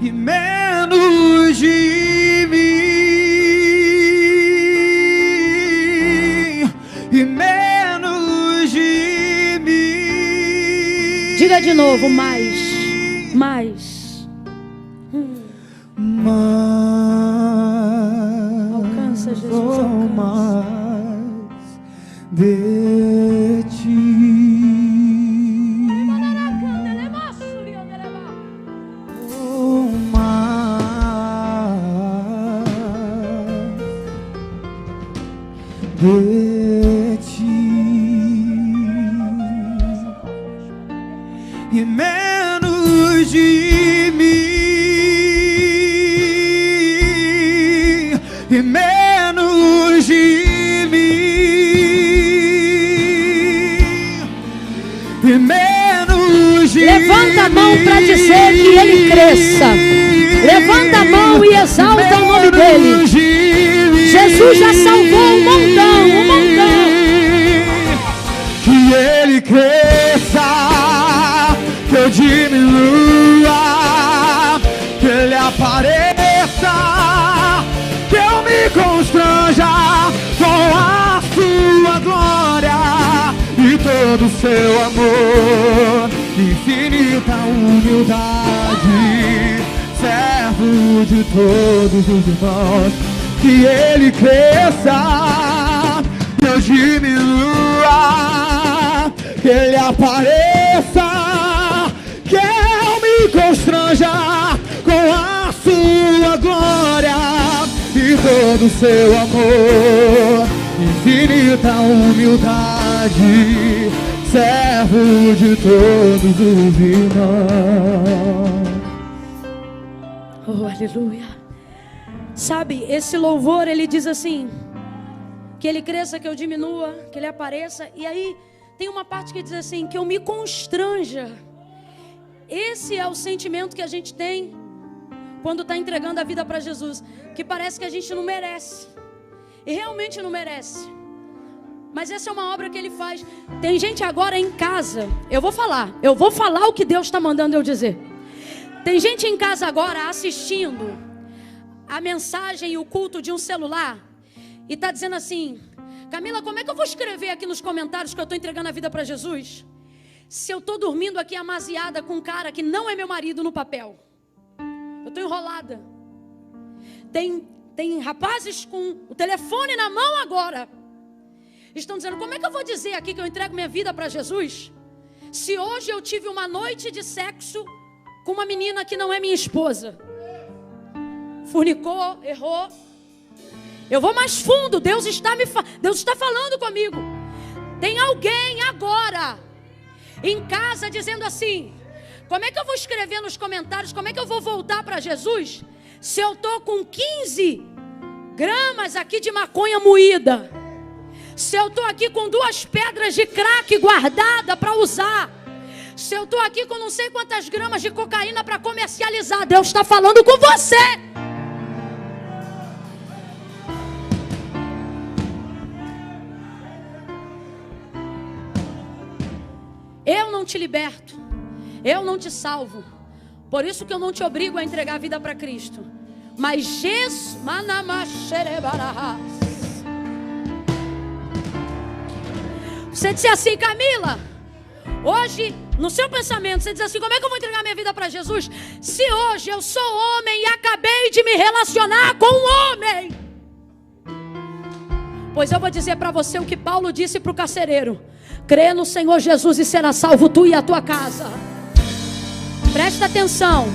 [SPEAKER 3] e menos de mim, e menos de mim.
[SPEAKER 2] Diga diga de novo, mais. Alcança, Jesus, alcança.
[SPEAKER 3] Mais de ti. De ti e menos de mim, e menos de mim, e menos de
[SPEAKER 2] Levanta a mão para dizer que ele cresça. Levanta a mão e exalta o nome dele. Jesus já salvou um montão.
[SPEAKER 3] Que ele cresça, que eu diminua, que ele apareça, que eu me constranja com a sua glória e todo o seu amor, infinita humildade, servo de todos os irmãos. Que ele cresça, que eu diminua, que ele apareça, que eu me constranja com a sua glória e todo o seu amor, infinita humildade, servo de todos os irmãos.
[SPEAKER 2] Oh, aleluia. Sabe, esse louvor, ele diz assim, que ele cresça, que eu diminua, que ele apareça. E aí, tem uma parte que diz assim, que eu me constranja. Esse é o sentimento que a gente tem quando está entregando a vida para Jesus. Que parece que a gente não merece. E realmente não merece. Mas essa é uma obra que ele faz. Tem gente agora em casa, eu vou falar o que Deus está mandando eu dizer. Tem gente em casa agora assistindo a mensagem e o culto de um celular e está dizendo assim: Camila, como é que eu vou escrever aqui nos comentários que eu estou entregando a vida para Jesus, se eu estou dormindo aqui amaziada com um cara que não é meu marido no papel? Eu estou enrolada. Tem rapazes com o telefone na mão agora, estão dizendo: como é que eu vou dizer aqui que eu entrego minha vida para Jesus, se hoje eu tive uma noite de sexo com uma menina que não é minha esposa? Fornicou, errou. Eu vou mais fundo. Deus está falando comigo. Tem alguém agora em casa dizendo assim: como é que eu vou escrever nos comentários, como é que eu vou voltar para Jesus, se eu estou com 15 gramas aqui de maconha moída, se eu estou aqui com 2 pedras de crack guardada para usar, se eu estou aqui com não sei quantas gramas de cocaína para comercializar? Deus está falando com você. Eu não te liberto, eu não te salvo, por isso que eu não te obrigo a entregar a vida para Cristo. Mas Jesus, você disse assim: Camila, hoje no seu pensamento você diz assim: como é que eu vou entregar minha vida para Jesus, se hoje eu sou homem e acabei de me relacionar com um homem? Pois eu vou dizer para você o que Paulo disse para o carcereiro: crê no Senhor Jesus e será salvo tu e a tua casa. Presta atenção,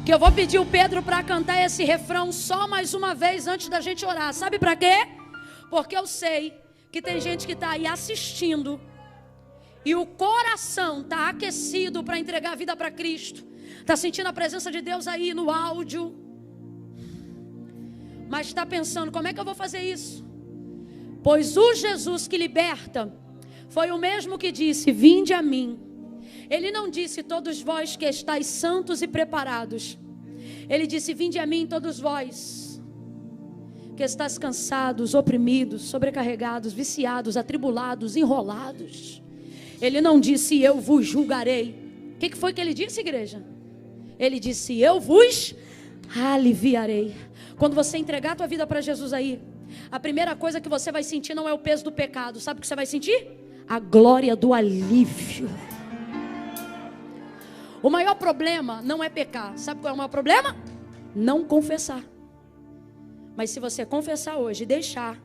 [SPEAKER 2] que eu vou pedir o Pedro para cantar esse refrão só mais uma vez antes da gente orar. Sabe para quê? Porque eu sei que tem gente que está aí assistindo e o coração está aquecido para entregar a vida para Cristo, está sentindo a presença de Deus aí no áudio, mas está pensando: como é que eu vou fazer isso? Pois o Jesus que liberta foi o mesmo que disse: vinde a mim. Ele não disse: todos vós que estáis santos e preparados. Ele disse: vinde a mim todos vós que estáis cansados, oprimidos, sobrecarregados, viciados, atribulados, enrolados. Ele não disse: eu vos julgarei. O que foi que ele disse, igreja? Ele disse: eu vos aliviarei. Quando você entregar a tua vida para Jesus aí, a primeira coisa que você vai sentir não é o peso do pecado. Sabe o que você vai sentir? A glória do alívio. O maior problema não é pecar. Sabe qual é o maior problema? Não confessar. Mas se você confessar hoje e deixar,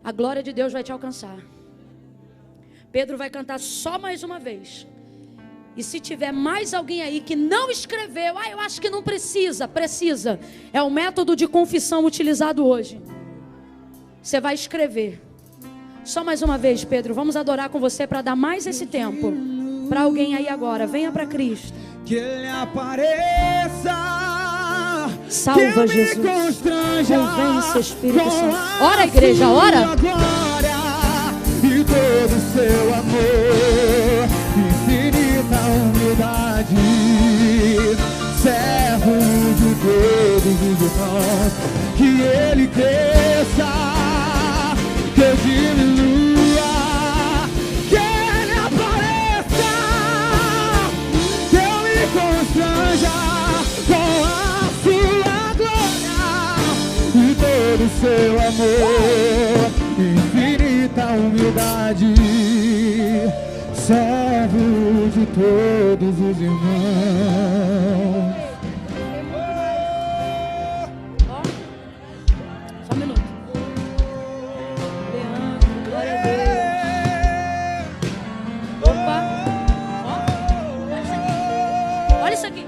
[SPEAKER 2] a glória de Deus vai te alcançar. Pedro vai cantar só mais uma vez. E se tiver mais alguém aí que não escreveu, eu acho que não precisa. Precisa. É o método de confissão utilizado hoje. Você vai escrever. Só mais uma vez, Pedro, vamos adorar com você para dar mais esse tempo. Para alguém aí agora, venha para Cristo.
[SPEAKER 3] Que Ele apareça.
[SPEAKER 2] Salva, Jesus. Convence, Espírito Santo. Ora, igreja, ora.
[SPEAKER 3] E todo o seu amor, infinita humildade, servo de todos os irmãos. Que Ele cresça, que eu diminua, que Ele apareça, que eu me constranja com a sua glória e todo o seu amor, infinita humildade, servo de todos os irmãos.
[SPEAKER 2] Só um minuto. Glória a Deus. Opa. Olha isso aqui.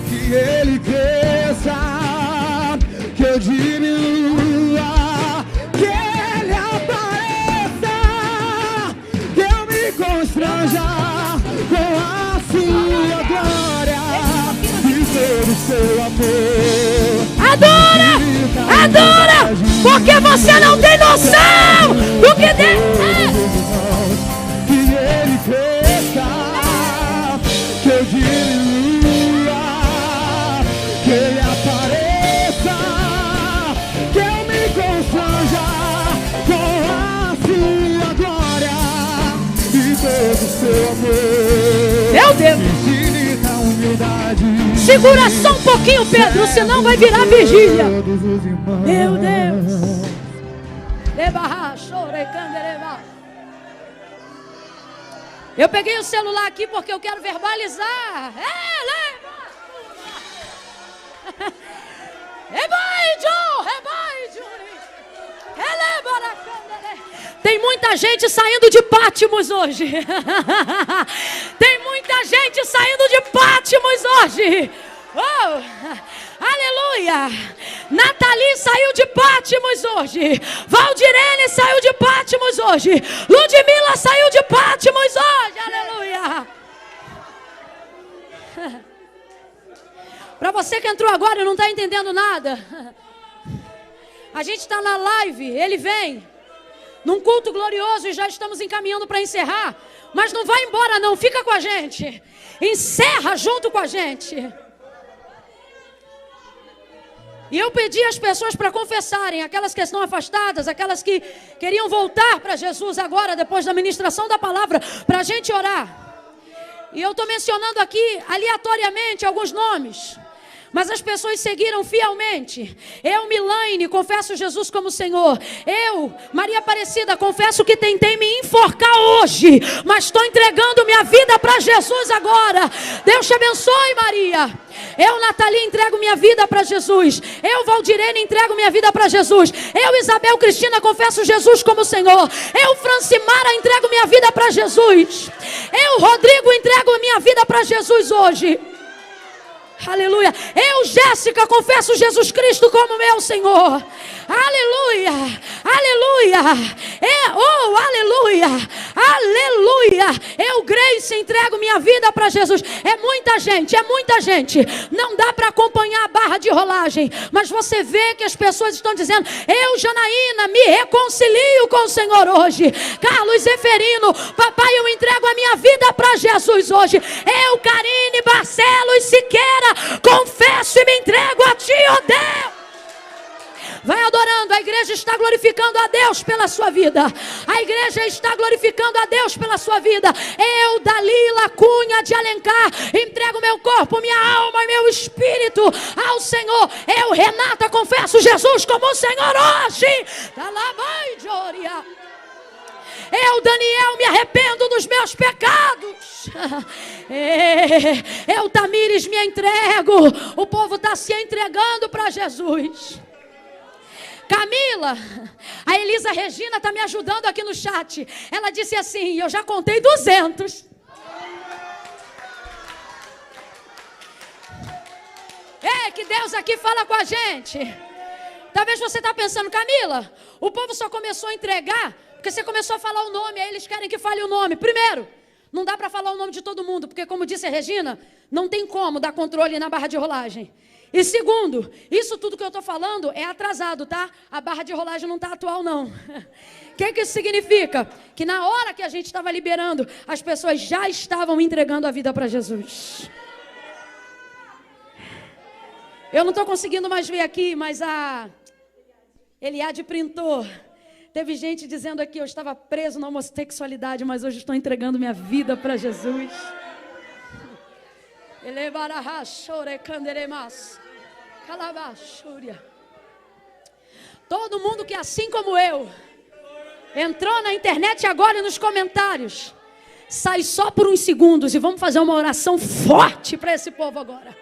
[SPEAKER 3] Que Ele cresça, que eu diminua, que Ele apareça, que eu me constranja com a sua glória e todo o seu amor.
[SPEAKER 2] Adora! Adora! Porque você não tem noção do que Deus é.
[SPEAKER 3] Que Ele cresça, que eu diminua, que Ele apareça, que eu me constranja com a sua glória e todo o seu amor.
[SPEAKER 2] Meu Deus!
[SPEAKER 3] Infinita humildade.
[SPEAKER 2] Segura só um pouquinho, Pedro, senão vai virar vigília.
[SPEAKER 3] Todos os irmãos.
[SPEAKER 2] Meu Deus! Eu peguei o celular aqui porque eu quero verbalizar. Tem muita gente saindo de Pátimos hoje. Tem muita gente saindo de Pátimos hoje. Oh, aleluia. Nathalie saiu de Pátimos hoje. Valdirene saiu de Pátimos hoje. Ludmila saiu de Pátimos hoje. Aleluia. Para você que entrou agora e não está entendendo nada, a gente está na live. Ele vem num culto glorioso e já estamos encaminhando para encerrar. Mas não vai embora não, fica com a gente. Encerra junto com a gente. E eu pedi às pessoas para confessarem, aquelas que estão afastadas, aquelas que queriam voltar para Jesus agora, depois da ministração da palavra, para a gente orar. E eu estou mencionando aqui, aleatoriamente, alguns nomes. Mas as pessoas seguiram fielmente. Eu, Milaine, confesso Jesus como Senhor. Eu, Maria Aparecida, confesso que tentei me enforcar hoje, mas estou entregando minha vida para Jesus agora. Deus te abençoe, Maria. Eu, Nathalie, entrego minha vida para Jesus. Eu, Valdirene, entrego minha vida para Jesus. Eu, Isabel Cristina, confesso Jesus como Senhor. Eu, Francimara, entrego minha vida para Jesus. Eu, Rodrigo, entrego minha vida para Jesus hoje. Aleluia. Eu, Jéssica, confesso Jesus Cristo como meu Senhor. Aleluia. Aleluia. Aleluia. Aleluia. Eu, Grace, entrego minha vida para Jesus. É muita gente, é muita gente. Não dá para acompanhar a barra de rolagem, mas você vê que as pessoas estão dizendo: eu, Janaína, me reconcilio com o Senhor hoje. Carlos Zeferino, papai, eu entrego a minha vida para Jesus hoje. Eu, Karine Barcelos Siqueira, confesso e me entrego a ti, ó Deus. Vai adorando. A igreja está glorificando a Deus pela sua vida. A igreja está glorificando a Deus pela sua vida. Eu, Dalila Cunha de Alencar, entrego meu corpo, minha alma e meu espírito ao Senhor. Eu, Renata, confesso Jesus como o Senhor hoje. Eu, Daniel, me arrependo dos meus pecados. Eu, Tamires, me entrego. O povo está se entregando para Jesus. Camila, a Elisa Regina está me ajudando aqui no chat. Ela disse assim: eu já contei 200. Que Deus aqui fala com a gente. Talvez você está pensando: Camila, o povo só começou a entregar porque você começou a falar o nome. Aí eles querem que fale o nome. Primeiro, não dá para falar o nome de todo mundo, porque como disse a Regina, não tem como dar controle na barra de rolagem. E segundo, isso tudo que eu estou falando é atrasado, tá? A barra de rolagem não está atual, não. O que isso significa? Que na hora que a gente estava liberando, as pessoas já estavam entregando a vida para Jesus. Eu não estou conseguindo mais ver aqui, mas a Eliade printou. Teve gente dizendo aqui: eu estava preso na homossexualidade, mas hoje estou entregando minha vida para Jesus. Todo mundo que, assim como eu, entrou na internet agora e nos comentários, sai só por uns segundos e vamos fazer uma oração forte para esse povo agora.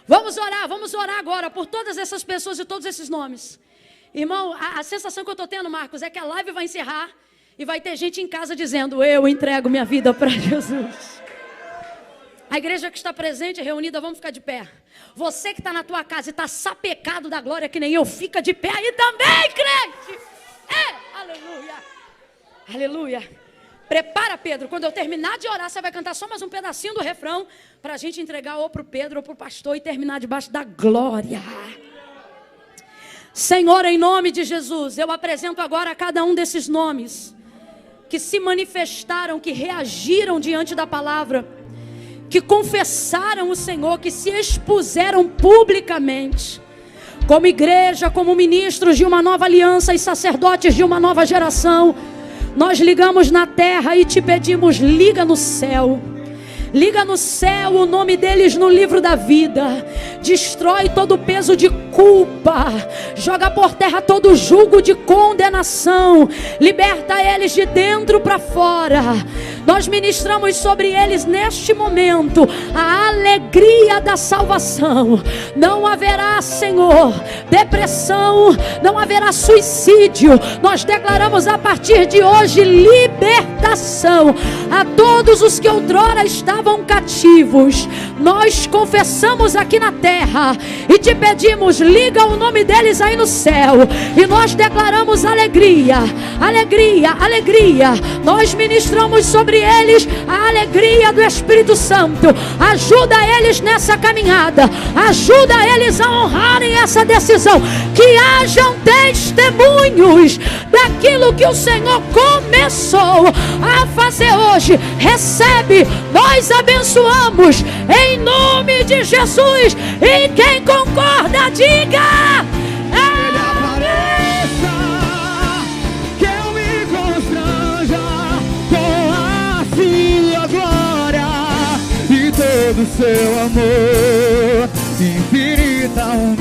[SPEAKER 2] Vamos orar agora por todas essas pessoas e todos esses nomes. Irmão, a sensação que eu estou tendo, Marcos, é que a live vai encerrar e vai ter gente em casa dizendo: eu entrego minha vida para Jesus. A igreja que está presente, reunida, vamos ficar de pé. Você que está na tua casa e está sapecado da glória que nem eu, fica de pé aí também, crente. Aleluia. Aleluia. Prepara, Pedro, quando eu terminar de orar, você vai cantar só mais um pedacinho do refrão, para a gente entregar ou para o Pedro ou para o pastor e terminar debaixo da glória. Senhor, em nome de Jesus, eu apresento agora a cada um desses nomes que se manifestaram, que reagiram diante da palavra, que confessaram o Senhor, que se expuseram publicamente, como igreja, como ministros de uma nova aliança e sacerdotes de uma nova geração. Nós ligamos na terra e te pedimos: liga no céu. Liga no céu o nome deles no livro da vida. Destrói todo o peso de culpa. Joga por terra todo o jugo de condenação. Liberta eles de dentro para fora. Nós ministramos sobre eles neste momento a alegria da salvação. Não haverá, Senhor, depressão. Não haverá suicídio. Nós declaramos a partir de hoje libertação a todos os que outrora estavam cativos. Nós confessamos aqui na terra e te pedimos: liga o nome deles aí no céu. E nós declaramos alegria, alegria, alegria. Nós ministramos sobre eles a alegria do Espírito Santo. Ajuda eles nessa caminhada. Ajuda eles a honrarem essa decisão. Que hajam testemunhos daquilo que o Senhor começou a fazer hoje. Recebe, nós abençoamos em nome de Jesus. E quem concorda, diga:
[SPEAKER 3] todo seu amor infinita.